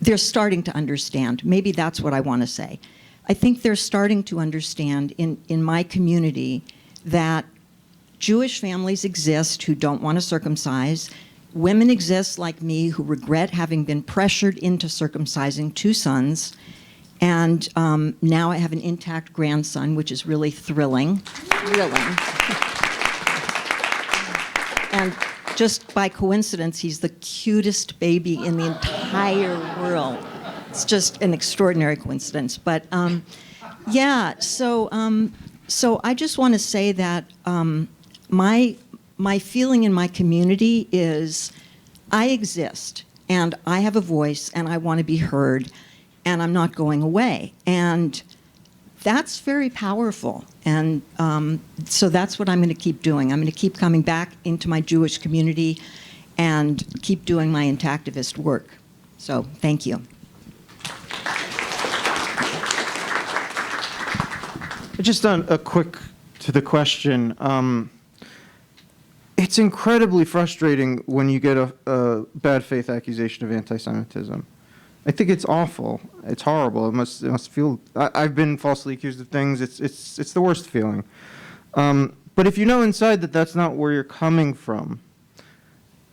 they're starting to understand. Maybe that's what I want to say. I think they're starting to understand in my community that Jewish families exist who don't want to circumcise. Women exist like me who regret having been pressured into circumcising 2 sons. And now I have an intact grandson, which is really thrilling. Thrilling. And just by coincidence, he's the cutest baby in the entire world. It's just an extraordinary coincidence. But yeah, so I just want to say that my feeling in my community is I exist, and I have a voice, and I want to be heard, and I'm not going away. And that's very powerful. And so that's what I'm going to keep doing. I'm going to keep coming back into my Jewish community and keep doing my intactivist work. So thank you. Just a quick to the question. It's incredibly frustrating when you get a bad faith accusation of anti-Semitism. I think it's awful. It's horrible. It must feel. I've been falsely accused of things. It's the worst feeling. But if you know inside that that's not where you're coming from,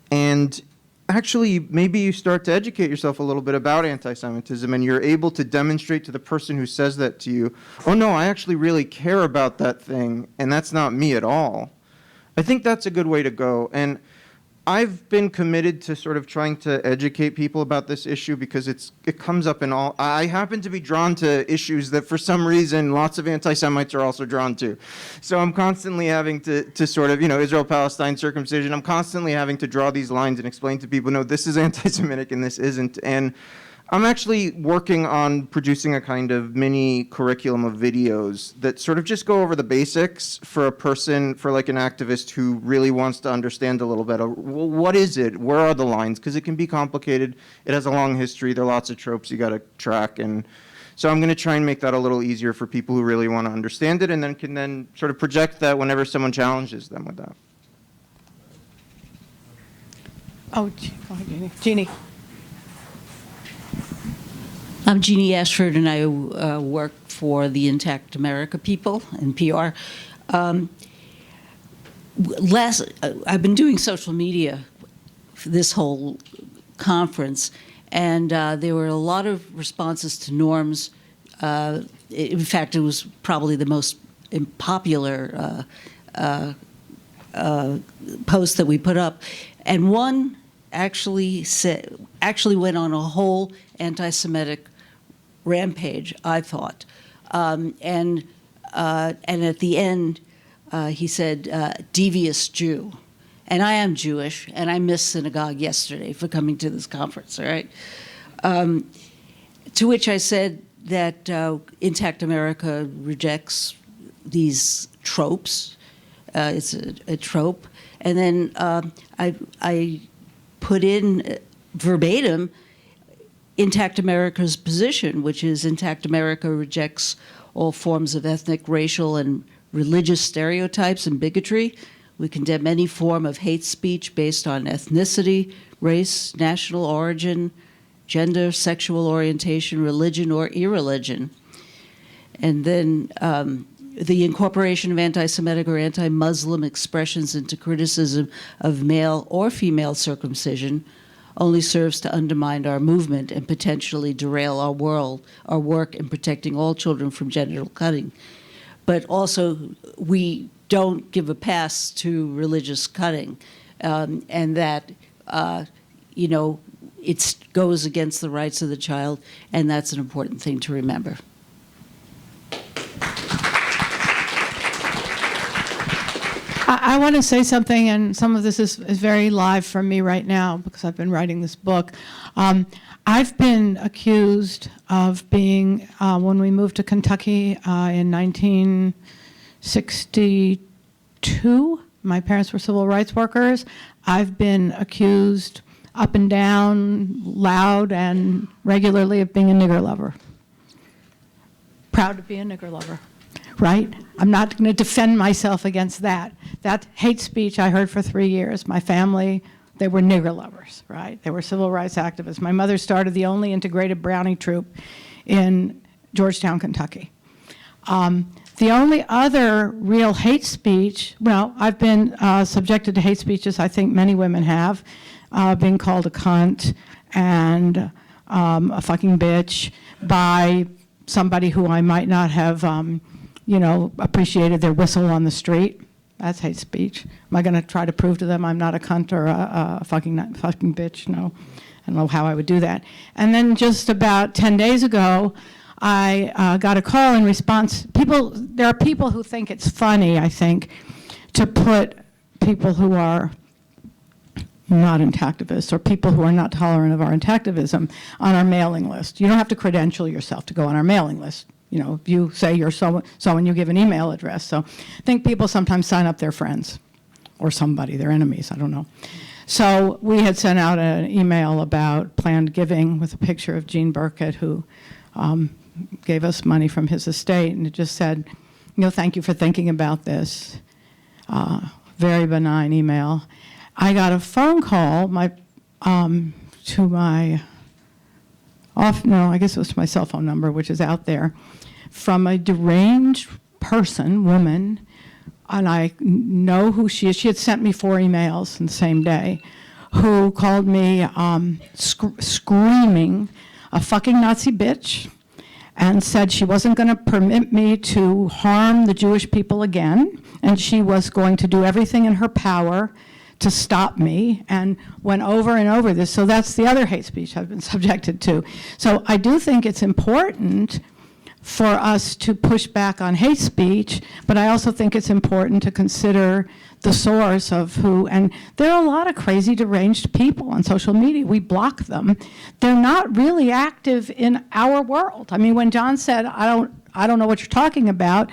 and actually maybe you start to educate yourself a little bit about anti-Semitism, and you're able to demonstrate to the person who says that to you, oh no, I actually really care about that thing, and that's not me at all. I think that's a good way to go. And I've been committed to sort of trying to educate people about this issue because it comes up in all. I happen to be drawn to issues that for some reason lots of anti-Semites are also drawn to. So I'm constantly having to sort of, Israel-Palestine, circumcision, I'm constantly having to draw these lines and explain to people, no, this is anti-Semitic and this isn't. And I'm actually working on producing a kind of mini curriculum of videos that sort of just go over the basics for a person, for like an activist who really wants to understand a little better. Well, what is it? Where are the lines? Because it can be complicated. It has a long history. There are lots of tropes you got to track. And so I'm going to try and make that a little easier for people who really want to understand it, and then can sort of project that whenever someone challenges them with that. Oh, go ahead, Jeannie. Jeannie. I'm Jeannie Ashford, and I work for the Intact America people in PR. I've been doing social media for this whole conference, and there were a lot of responses to Norm's. In fact, it was probably the most popular post that we put up, and one actually went on a whole anti-Semitic rampage, I thought, and at the end he said devious Jew, and I am Jewish, and I missed synagogue yesterday for coming to this conference. All right, to which I said that Intact America rejects these tropes. It's a trope, and then I put in verbatim Intact America's position, which is Intact America rejects all forms of ethnic, racial, and religious stereotypes and bigotry. We condemn any form of hate speech based on ethnicity, race, national origin, gender, sexual orientation, religion, or irreligion. And then the incorporation of anti-Semitic or anti-Muslim expressions into criticism of male or female circumcision only serves to undermine our movement and potentially derail our work in protecting all children from genital cutting. But also, we don't give a pass to religious cutting, and that, it goes against the rights of the child, and that's an important thing to remember. I want to say something, and some of this is very live for me right now because I've been writing this book. I've been accused of being, when we moved to Kentucky in 1962, my parents were civil rights workers. I've been accused up and down, loud and regularly, of being a nigger lover. Proud to be a nigger lover. Right? I'm not going to defend myself against that. That hate speech I heard for 3 years. My family, they were nigger lovers, right? They were civil rights activists. My mother started the only integrated Brownie troop in Georgetown, Kentucky. The only other real hate speech, well, I've been subjected to hate speeches, I think many women have, being called a cunt and a fucking bitch by somebody who I might not have appreciated their whistle on the street. That's hate speech. Am I going to try to prove to them I'm not a cunt or a fucking bitch? No. I don't know how I would do that. And then just about 10 days ago, I got a call in response. There are people who think it's funny, I think, to put people who are not intactivists or people who are not tolerant of our intactivism on our mailing list. You don't have to credential yourself to go on our mailing list. If you say you're so-and-so, you give an email address. So I think people sometimes sign up their friends or somebody, their enemies, I don't know. So we had sent out an email about planned giving with a picture of Gene Burkett, who gave us money from his estate, and it just said, thank you for thinking about this. Very benign email. I got a phone call to my I guess it was to my cell phone number, which is out there, from a deranged woman, and I know who she is. She had sent me 4 emails in the same day, who called me screaming a fucking Nazi bitch, and said she wasn't going to permit me to harm the Jewish people again, and she was going to do everything in her power to stop me, and went over and over this. So that's the other hate speech I've been subjected to. So I do think it's important for us to push back on hate speech, but I also think it's important to consider the source of who, and there are a lot of crazy, deranged people on social media. We block them. They're not really active in our world. I mean, when John said, I don't know what you're talking about,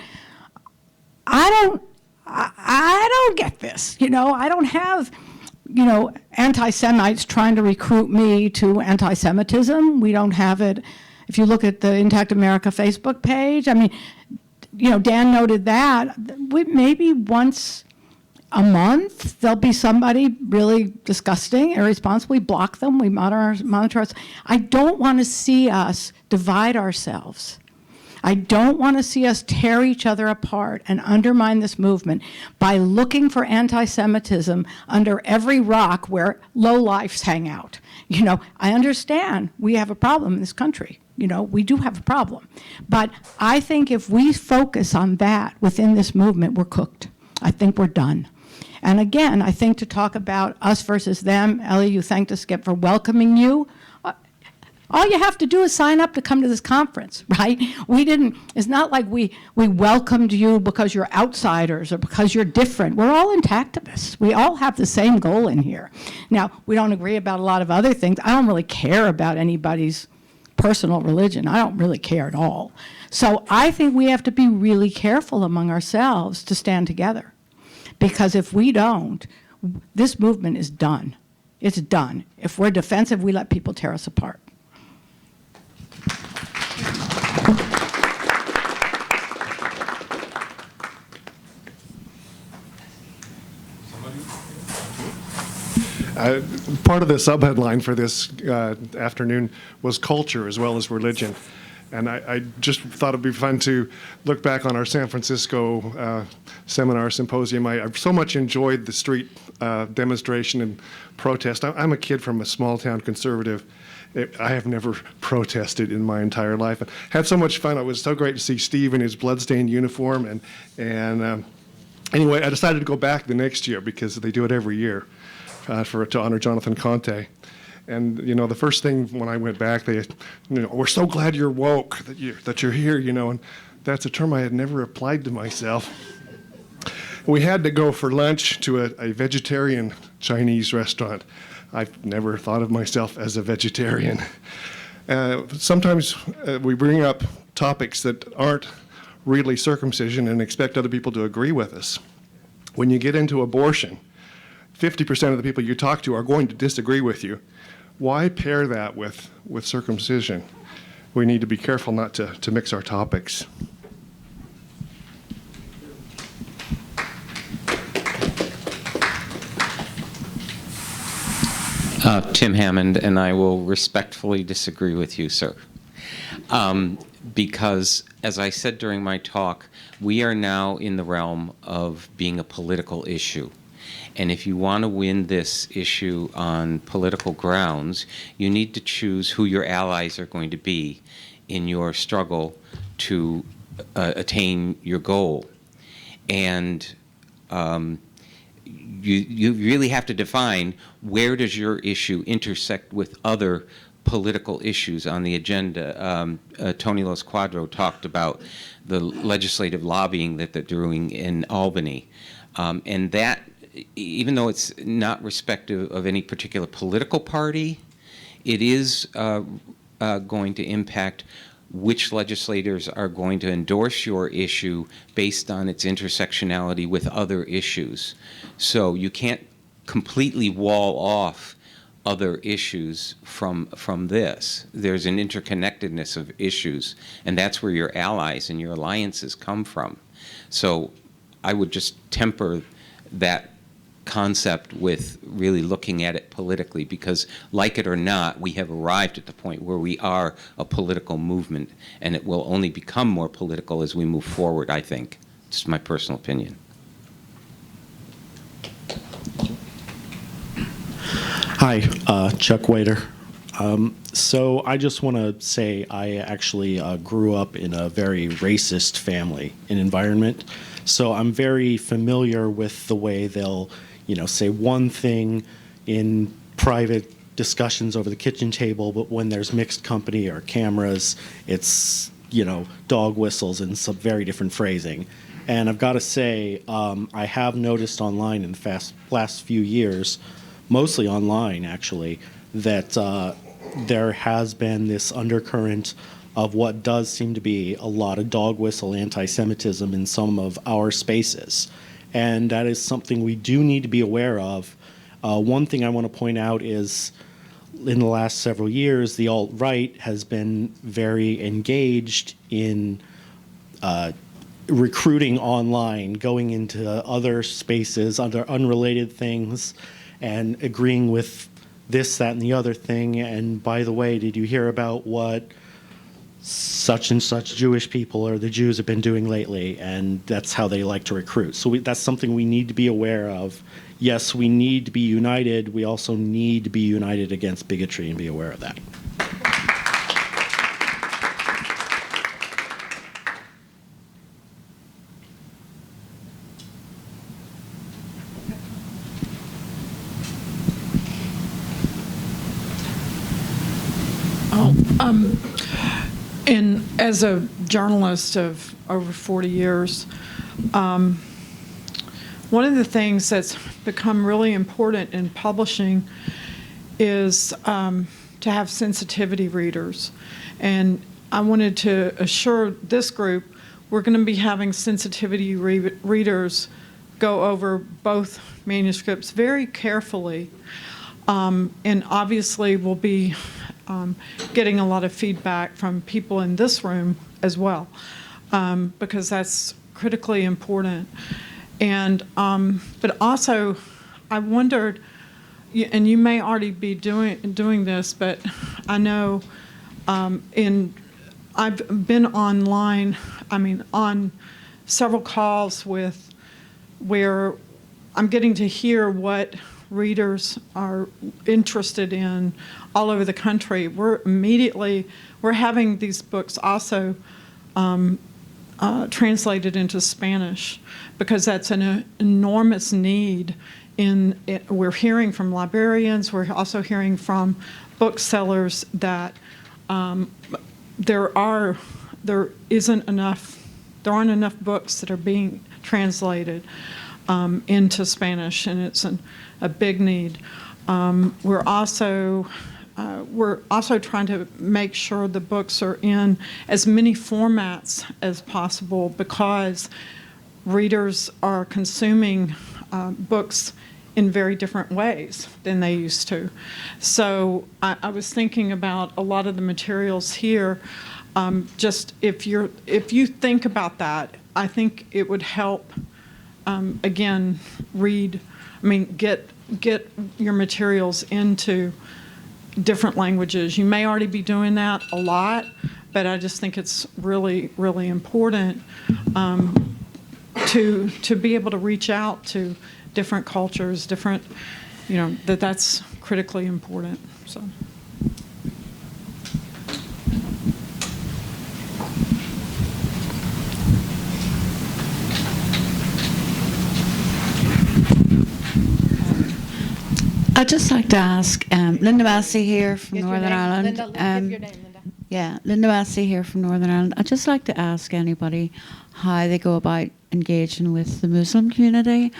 I don't get this. I don't have, anti-Semites trying to recruit me to anti-Semitism. We don't have it. If you look at the Intact America Facebook page, I mean, Dan noted that. Maybe once a month, there'll be somebody really disgusting, irresponsible. We block them. We monitor us. I don't want to see us divide ourselves. I don't want to see us tear each other apart and undermine this movement by looking for anti-Semitism under every rock where lowlifes hang out. I understand we have a problem in this country. We do have a problem. But I think if we focus on that within this movement, we're cooked. I think we're done. And again, I think to talk about us versus them, Ellie, you thanked us for welcoming you. All you have to do is sign up to come to this conference, right? It's not like we welcomed you because you're outsiders or because you're different. We're all intactivists. We all have the same goal in here. Now, we don't agree about a lot of other things. I don't really care about anybody's personal religion. I don't really care at all. So I think we have to be really careful among ourselves to stand together. Because if we don't, this movement is done. It's done. If we're defensive, we let people tear us apart. Part of the subheadline for this afternoon was culture as well as religion. And I just thought it'd be fun to look back on our San Francisco seminar symposium. I so much enjoyed the street demonstration and protest. I'm a kid from a small town conservative. I have never protested in my entire life. And had so much fun. It was so great to see Steve in his bloodstained uniform. And anyway, I decided to go back the next year because they do it every year to honor Jonathan Conte. And the first thing when I went back, they, we're so glad you're woke, that you're here, and that's a term I had never applied to myself. We had to go for lunch to a vegetarian Chinese restaurant. I've never thought of myself as a vegetarian. Sometimes we bring up topics that aren't really circumcision and expect other people to agree with us. When you get into abortion, 50% of the people you talk to are going to disagree with you. Why pair that with circumcision? We need to be careful not to mix our topics. Tim Hammond, and I will respectfully disagree with you, sir. Because, as I said during my talk, we are now in the realm of being a political issue. And if you want to win this issue on political grounds, you need to choose who your allies are going to be in your struggle to attain your goal. And you really have to define where does your issue intersect with other political issues on the agenda. Tony Los Cuadro talked about the legislative lobbying that they're doing in Albany. And that, even though it's not respective of any particular political party, it is going to impact which legislators are going to endorse your issue based on its intersectionality with other issues. So you can't completely wall off other issues from this. There's an interconnectedness of issues, and that's where your allies and your alliances come from. So I would just temper that concept with really looking at it politically, because like it or not, we have arrived at the point where we are a political movement, and it will only become more political as we move forward, I think. It's my personal opinion. Hi, Chuck Waiter. So I just want to say I actually grew up in a very racist family and environment. So I'm very familiar with the way they'll, say one thing in private discussions over the kitchen table, but when there's mixed company or cameras, it's, dog whistles and some very different phrasing. And I've got to say, I have noticed online in the last few years, mostly online actually, that there has been this undercurrent of what does seem to be a lot of dog whistle anti-Semitism in some of our spaces. And that is something we do need to be aware of. One thing I want to point out is in the last several years, the alt-right has been very engaged in recruiting online, going into other spaces, other unrelated things, and agreeing with this, that, and the other thing. And by the way, did you hear about what such and such Jewish people or the Jews have been doing lately? And that's how they like to recruit. So that's something we need to be aware of. Yes, we need to be united. We also need to be united against bigotry and be aware of that. And as a journalist of over 40 years, one of the things that's become really important in publishing is to have sensitivity readers. And I wanted to assure this group we're going to be having sensitivity readers go over both manuscripts very carefully. And obviously we'll be getting a lot of feedback from people in this room as well, because that's critically important. And but also, I wondered, and you may already be doing this, but I know I've been online, on several calls where I'm getting to hear what readers are interested in all over the country. We're having these books also translated into Spanish, because that's an enormous need. We're hearing from librarians, we're also hearing from booksellers that there aren't enough books that are being translated into Spanish, and it's a big need. We're also trying to make sure the books are in as many formats as possible, because readers are consuming books in very different ways than they used to. So I was thinking about a lot of the materials here. Just if you think about that, I think it would help. Again, get your materials into different languages. You may already be doing that a lot, but I just think it's really, really important to be able to reach out to different cultures, that's critically important. So. I'd just like to ask, Linda Massey here from Northern Ireland. Linda, give your name, Linda. Yeah, Linda Massey here from Northern Ireland. I'd just like to ask anybody how they go about engaging with the Muslim community,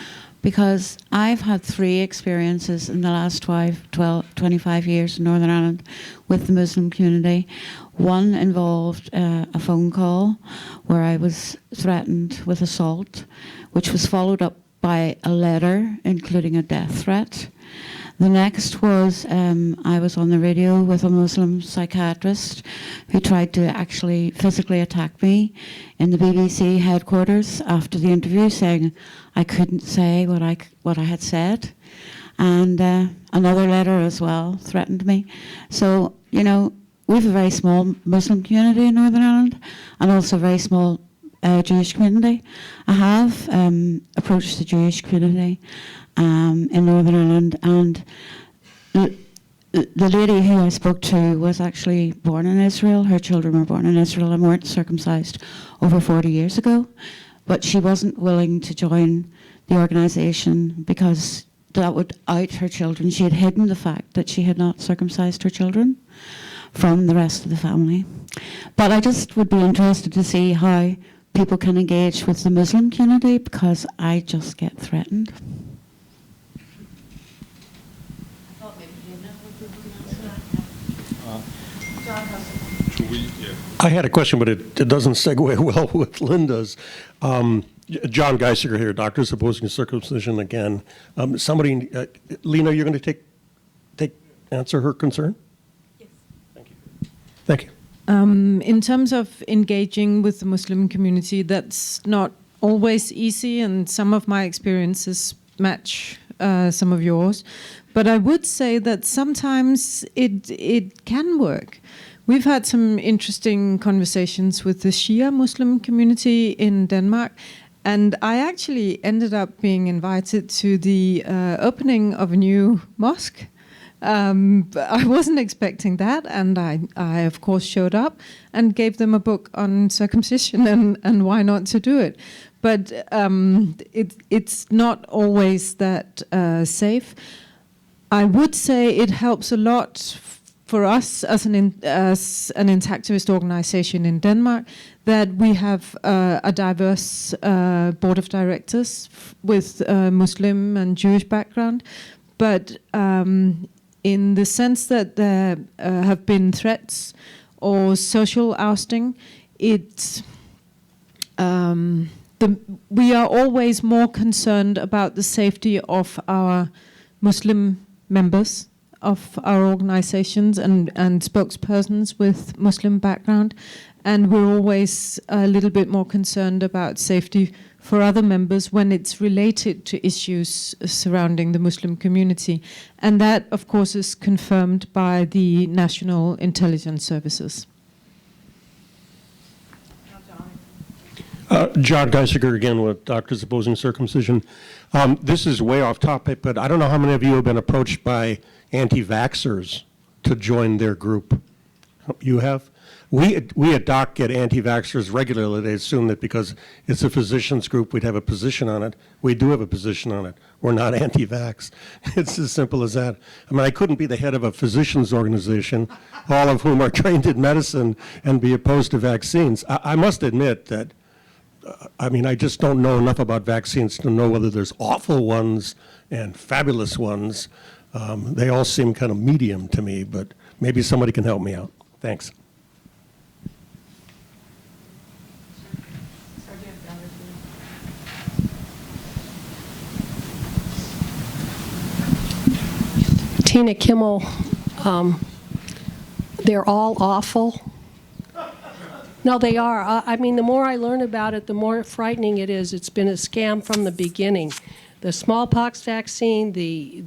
because I've had 3 experiences in the last 25 years in Northern Ireland with the Muslim community. One involved a phone call where I was threatened with assault, which was followed up by a letter including a death threat. The next was I was on the radio with a Muslim psychiatrist who tried to actually physically attack me in the BBC headquarters after the interview, saying I couldn't say what I had said. And another letter as well threatened me. So, we have a very small Muslim community in Northern Ireland, and also a very small Jewish community. I have approached the Jewish community in Northern Ireland, and the lady who I spoke to was actually born in Israel. Her children were born in Israel and weren't circumcised over 40 years ago, but she wasn't willing to join the organisation because that would out her children. She had hidden the fact that she had not circumcised her children from the rest of the family. But I just would be interested to see how people can engage with the Muslim community, because I just get threatened. I had a question, but it doesn't segue well with Linda's. John Geisiger here, Doctors Opposing Circumcision again. Lena, you're going to answer her concern? Yes. Thank you. Thank you. In terms of engaging with the Muslim community, that's not always easy, and some of my experiences match some of yours. But I would say that sometimes it can work. We've had some interesting conversations with the Shia Muslim community in Denmark, and I actually ended up being invited to the opening of a new mosque. I wasn't expecting that, and I of course showed up and gave them a book on circumcision and why not to do it. But it's not always that safe. I would say it helps a lot for us as an intactivist organization in Denmark that we have a diverse board of directors with Muslim and Jewish background. But in the sense that there have been threats or social ousting, we are always more concerned about the safety of our Muslim members of our organizations and spokespersons with Muslim background, and we're always a little bit more concerned about safety for other members when it's related to issues surrounding the Muslim community. And that, of course, is confirmed by the National Intelligence Services. John Geisiger again with Doctors Opposing Circumcision. This is way off topic, but I don't know how many of you have been approached by anti-vaxxers to join their group. You have? We at DOC get anti-vaxxers regularly. They assume that because it's a physicians group, we'd have a position on it. We do have a position on it. We're not anti-vax. It's as simple as that. I mean, I couldn't be the head of a physicians organization, all of whom are trained in medicine, and be opposed to vaccines. I must admit that I mean, I just don't know enough about vaccines to know whether there's awful ones and fabulous ones. They all seem kind of medium to me, but maybe somebody can help me out. Thanks. Tina Kimmel, they're all awful. No, they are. I mean, the more I learn about it, the more frightening it is. It's been a scam from the beginning. The smallpox vaccine, the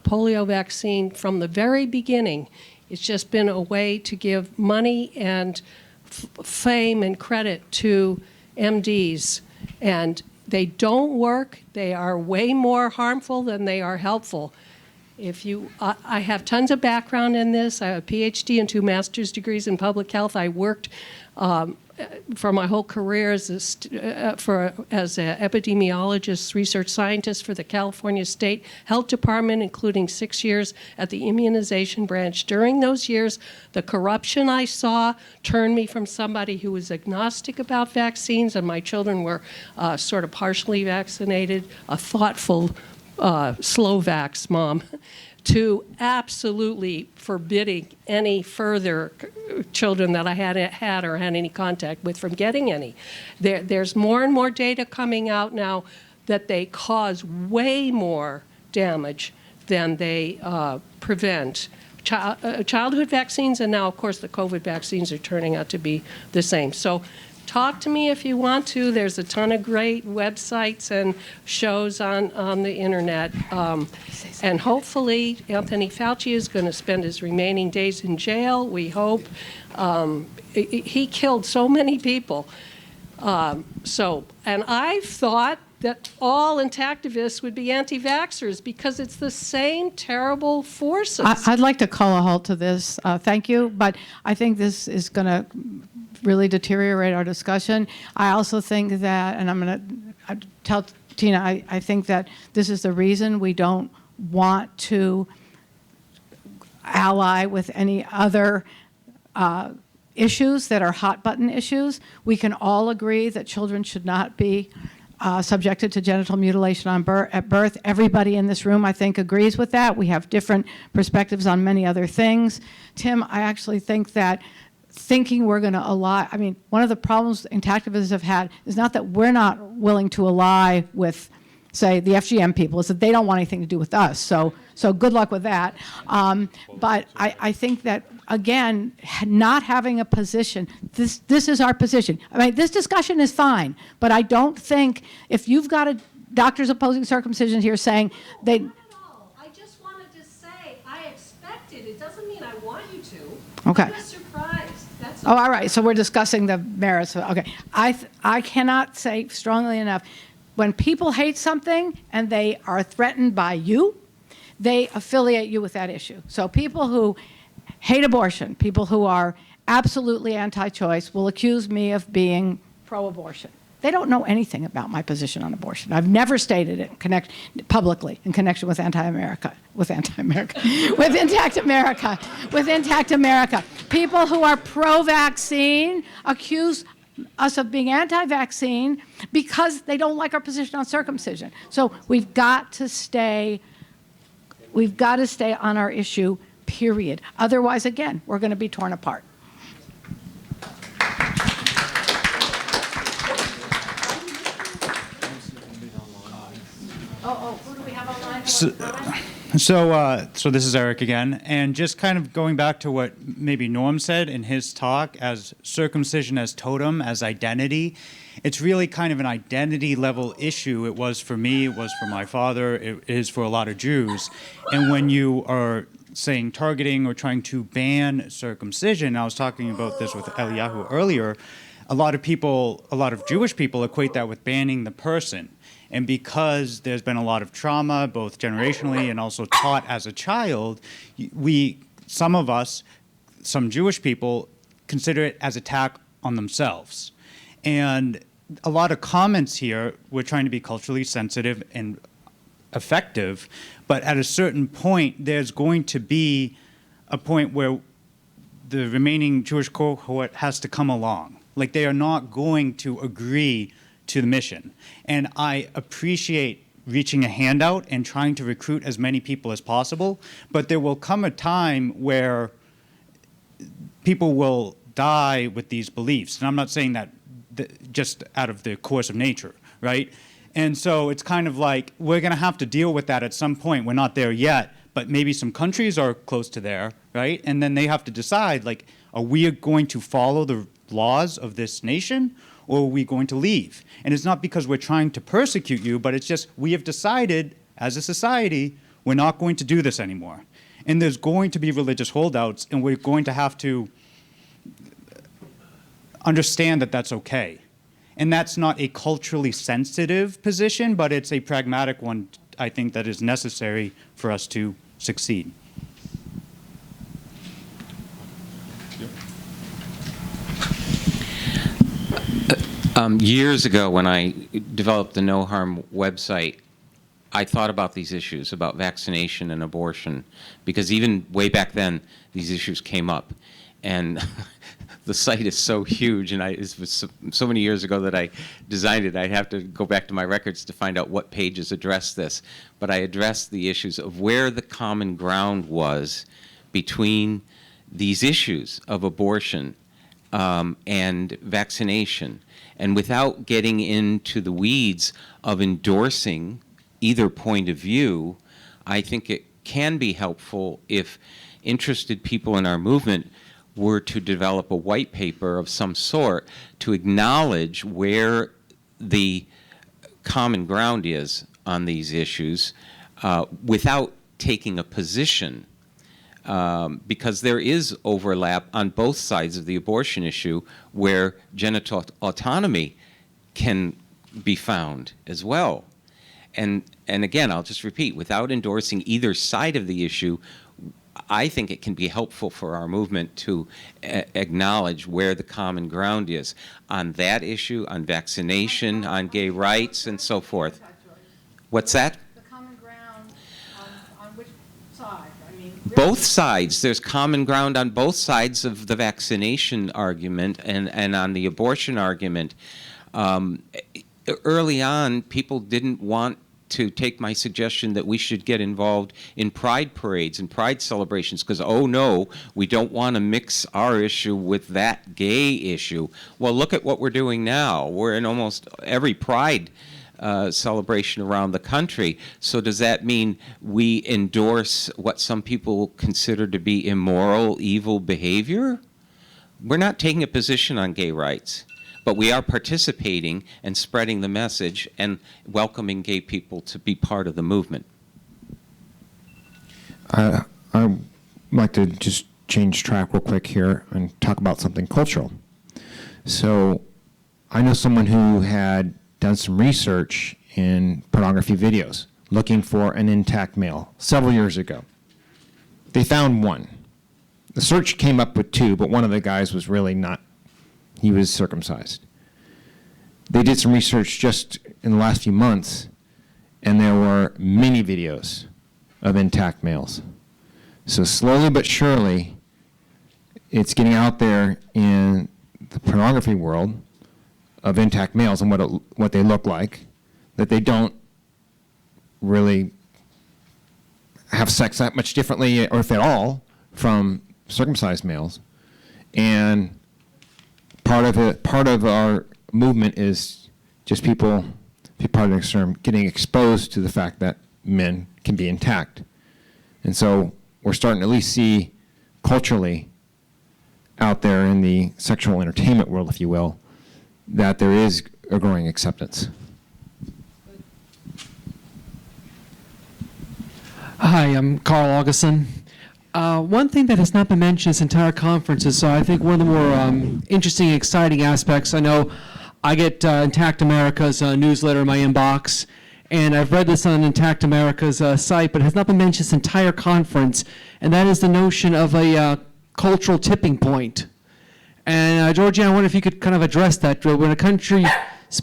polio vaccine, from the very beginning, it's just been a way to give money and fame and credit to MDs. And they don't work. They are way more harmful than they are helpful. I have tons of background in this. I have a PhD and 2 master's degrees in public health. I worked for my whole career as an epidemiologist, research scientist for the California State Health Department, including 6 years at the immunization branch. During those years, the corruption I saw turned me from somebody who was agnostic about vaccines, and my children were sort of partially vaccinated, a thoughtful slow vax mom, to absolutely forbidding any further children that I had or had any contact with from getting any. There's more and more data coming out now that they cause way more damage than they prevent. Childhood vaccines, and now, of course, the COVID vaccines are turning out to be the same. So talk to me if you want to. There's a ton of great websites and shows on the internet. And hopefully Anthony Fauci is going to spend his remaining days in jail, we hope. He killed so many people. And I've thought that all intactivists would be anti-vaxxers because it's the same terrible forces. I'd like to call a halt to this. Thank you, but I think this is going to really deteriorate our discussion. I also think that, and I'm going to tell Tina, I think that this is the reason we don't want to ally with any other issues that are hot button issues. We can all agree that children should not be subjected to genital mutilation at birth. Everybody in this room, I think, agrees with that. We have different perspectives on many other things. Tim, I actually think that thinking we're going to ally, I mean, one of the problems intactivists have had is not that we're not willing to ally with, say, the FGM people, is that they don't want anything to do with us. So good luck with that. But I think that, again, not having a position, this is our position. I mean, this discussion is fine, but I don't think, if you've got a Doctors Opposing Circumcision here saying they... I just wanted to say, I expect it. It doesn't mean I want you to. Okay. I'm just surprised. That's Oh, all right. So we're discussing the merits. Okay. I cannot say strongly enough. When people hate something and they are threatened by you, they affiliate you with that issue. So people who hate abortion, people who are absolutely anti-choice, will accuse me of being pro-abortion. They don't know anything about my position on abortion. I've never stated it publicly in connection with Intact America. People who are pro-vaccine accuse us of being anti-vaccine because they don't like our position on circumcision. So we've got to stay on our issue, period. Otherwise, again, we're going to be torn apart. Who do we have online? So this is Eric again, and just kind of going back to what maybe Norm said in his talk as circumcision as totem, as identity. it's really kind of an identity level issue. It was for me, it was for my father, it is for a lot of Jews. And when you are saying targeting or trying to ban circumcision, I was talking about this with Eliyahu earlier, a lot of Jewish people equate that with banning the person. And because there's been a lot of trauma, both generationally and also taught as a child, some Jewish people consider it as attack on themselves. And a lot of comments here, we're trying to be culturally sensitive and effective, but at a certain point, there's going to be a point where the remaining Jewish cohort has to come along. Like, they are not going to agree to the mission. And I appreciate reaching a hand out and trying to recruit as many people as possible, but there will come a time where people will die with these beliefs. And I'm not saying that just out of the course of nature, right? And so it's kind of like, we're going to have to deal with that at some point. We're not there yet, but maybe some countries are close to there, right? And then they have to decide, like, are we going to follow the laws of this nation, or are we going to leave? And it's not because we're trying to persecute you, but it's just we have decided as a society we're not going to do this anymore. And there's going to be religious holdouts, and we're going to have to understand that that's okay. And that's not a culturally sensitive position, but it's a pragmatic one, I think, that is necessary for us to succeed. Years ago, when I developed the No Harm website, I thought about these issues, about vaccination and abortion, because even way back then, these issues came up. And the site is so huge, and it was so many years ago that I designed it. I'd have to go back to my records to find out what pages addressed this. But I addressed the issues of where the common ground was between these issues of abortion and vaccination. And without getting into the weeds of endorsing either point of view, I think it can be helpful if interested people in our movement were to develop a white paper of some sort to acknowledge where the common ground is on these issues without taking a position. Because there is overlap on both sides of the abortion issue where genital autonomy can be found as well. And again, I'll just repeat, without endorsing either side of the issue, I think it can be helpful for our movement to acknowledge where the common ground is on that issue, on vaccination, on gay rights, and so forth. What's that? The common ground on which side? I mean, Both sides. There's common ground on both sides of the vaccination argument and on the abortion argument. Early on, people didn't want to take my suggestion that we should get involved in pride parades and pride celebrations because, oh no, we don't want to mix our issue with that gay issue. Well, look at what we're doing now. We're in almost every pride celebration around the country. So does that mean we endorse what some people consider to be immoral, evil behavior? We're not taking a position on gay rights. But we are participating and spreading the message and welcoming gay people to be part of the movement. I'd like to just change track real quick here and talk about something cultural. So I know someone who had done some research in pornography videos looking for an intact male several years ago. They found one. The search came up with two, but one of the guys was really not. He was circumcised. They did some research just in the last few months, and there were many videos of intact males. So slowly but surely, it's getting out there in the pornography world of intact males and what they look like, that they don't really have sex that much differently, or if at all, from circumcised males. And part of our movement is just people, pardon the term, getting exposed to the fact that men can be intact. And so we're starting to at least see culturally out there in the sexual entertainment world, if you will, that there is a growing acceptance. Hi, I'm Carl Augustin. One thing that has not been mentioned this entire conference is I think one of the more interesting and exciting aspects. I know I get Intact America's newsletter in my inbox, and I've read this on Intact America's site, but it has not been mentioned this entire conference, and that is the notion of a cultural tipping point. And Georgiana, I wonder if you could kind of address that. When a country's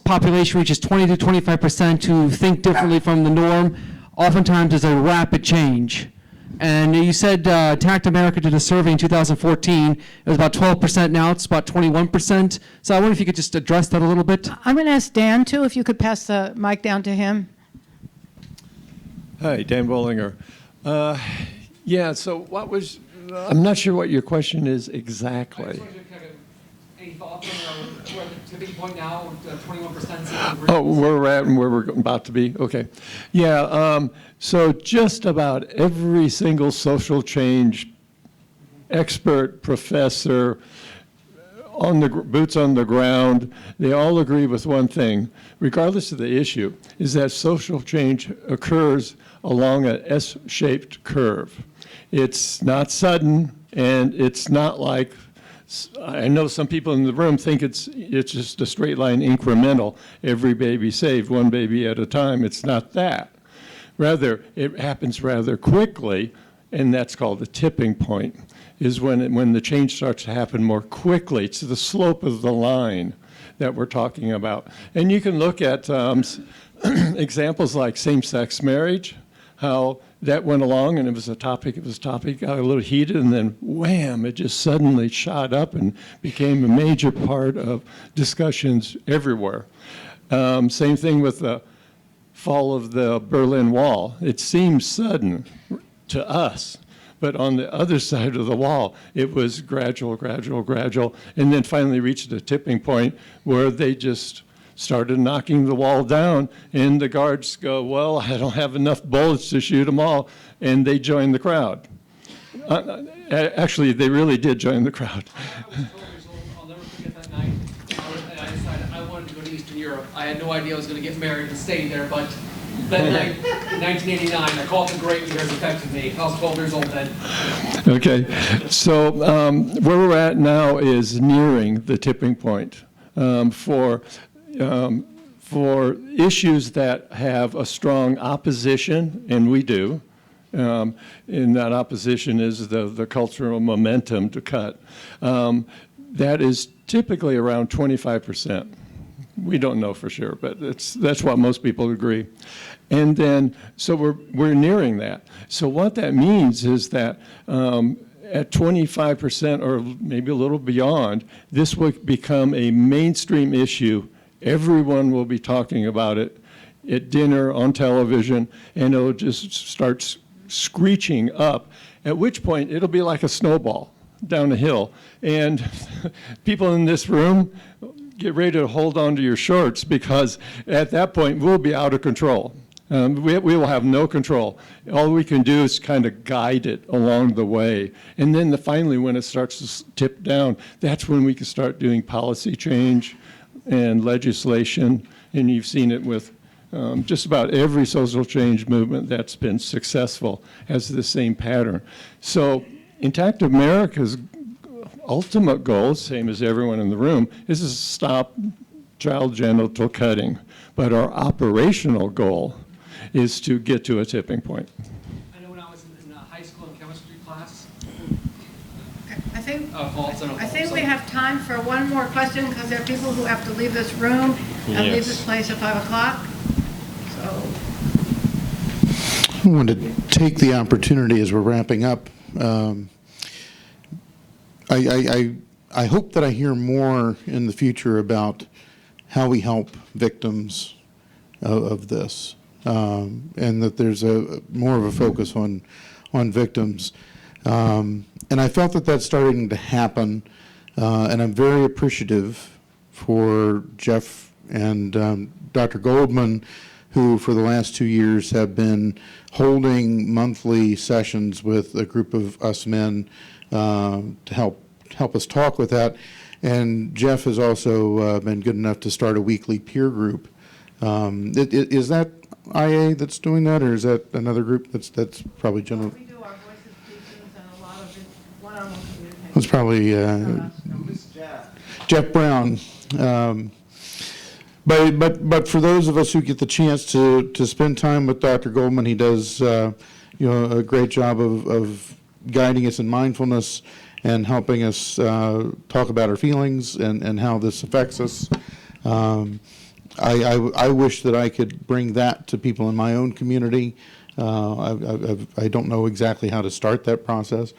population reaches 20 to 25% who think differently from the norm, oftentimes there's a rapid change. And you said Intact America did a survey in 2014. It was about 12%. Now it's about 21%. So I wonder if you could just address that a little bit. I'm going to ask Dan, too, if you could pass the mic down to him. Hi, Dan Bollinger. Yeah, so I'm not sure what your question is exactly. Any thoughts on where the tipping point now, 21%? Oh, where we're at and where we're about to be? Okay. Yeah, so just about every single social change expert, professor, boots on the ground, they all agree with one thing, regardless of the issue, is that social change occurs along an S-shaped curve. It's not sudden, and it's not like, I know some people in the room think it's just a straight line incremental, every baby saved, one baby at a time. It's not that. Rather, it happens rather quickly, and that's called the tipping point, is when the change starts to happen more quickly. It's the slope of the line that we're talking about. And you can look at examples like same-sex marriage, how that went along and it was a topic, got a little heated, and then wham, it just suddenly shot up and became a major part of discussions everywhere. Same thing with the fall of the Berlin Wall. It seems sudden to us, but on the other side of the wall, it was gradual, and then finally reached a tipping point where they just started knocking the wall down, and the guards go, well, I don't have enough bullets to shoot them all, and they joined the crowd. Actually, they really did join the crowd. I was 12 years old. I'll never forget that night. I decided I wanted to go to Eastern Europe. I had no idea I was going to get married and stay there, but that night, in 1989, I called the great years affected me. I was 12 years old then. Okay, so where we're at now is nearing the tipping point for issues that have a strong opposition, and we do, and that opposition is the cultural momentum to cut. That is typically around 25%. We don't know for sure, but that's what most people agree. And then, so we're nearing that. So what that means is that at 25% or maybe a little beyond, this will become a mainstream issue. Everyone will be talking about it at dinner, on television, and it'll just start screeching up, at which point it'll be like a snowball down a hill. And people in this room, get ready to hold on to your shorts, because at that point we'll be out of control. We will have no control. All we can do is kind of guide it along the way. And then finally, when it starts to tip down, that's when we can start doing policy change and legislation. And you've seen it with just about every social change movement that's been successful has the same pattern. So Intact America's ultimate goal, same as everyone in the room, is to stop child genital cutting. But our operational goal is to get to a tipping point. I know when I was in high school in chemistry class. I think I we have time for one more question, because there are people who have to leave this room and leave this place at 5 o'clock. So I want to take the opportunity as we're wrapping up. I hope that I hear more in the future about how we help victims of this, and that there's more of a focus on victims. And I felt that that's starting to happen, and I'm very appreciative for Jeff and Dr. Goldman, who for the last 2 years have been holding monthly sessions with a group of us men to help us talk with that. And Jeff has also been good enough to start a weekly peer group. Is that IA that's doing that, or is that another group that's probably general? We do our voices teachings and a lot of it, one-on-one communication. It's probably Jeff Brown. But for those of us who get the chance to spend time with Dr. Goldman, he does a great job of guiding us in mindfulness and helping us talk about our feelings and how this affects us. I wish that I could bring that to people in my own community. I don't know exactly how to start that process,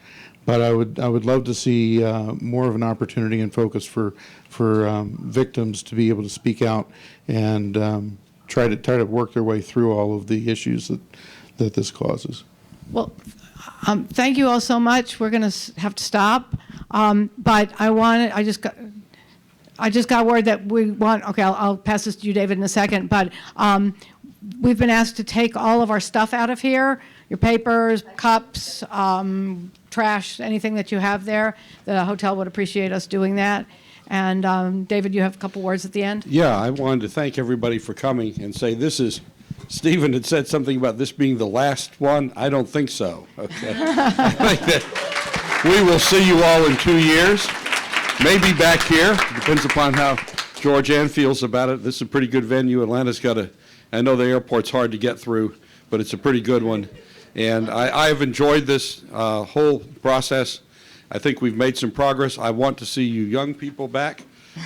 but I would love to see more of an opportunity and focus for victims to be able to speak out and try to work their way through all of the issues that this causes. Well, thank you all so much. We're going to have to stop, but I just got word that we want. Okay, I'll pass this to you, David, in a second. But we've been asked to take all of our stuff out of here: your papers, cups, trash, anything that you have there. The hotel would appreciate us doing that. And David, you have a couple words at the end? Yeah, I wanted to thank everybody for coming and say Stephen had said something about this being the last one. I don't think so. Okay. I think that we will see you all in 2 years, maybe back here. Depends upon how George Ann feels about it. This is a pretty good venue. Atlanta's I know the airport's hard to get through, but it's a pretty good one. And I've enjoyed this whole process. I think we've made some progress. I want to see you young people back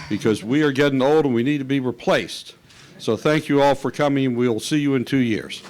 because we are getting old and we need to be replaced. So thank you all for coming. We'll see you in 2 years.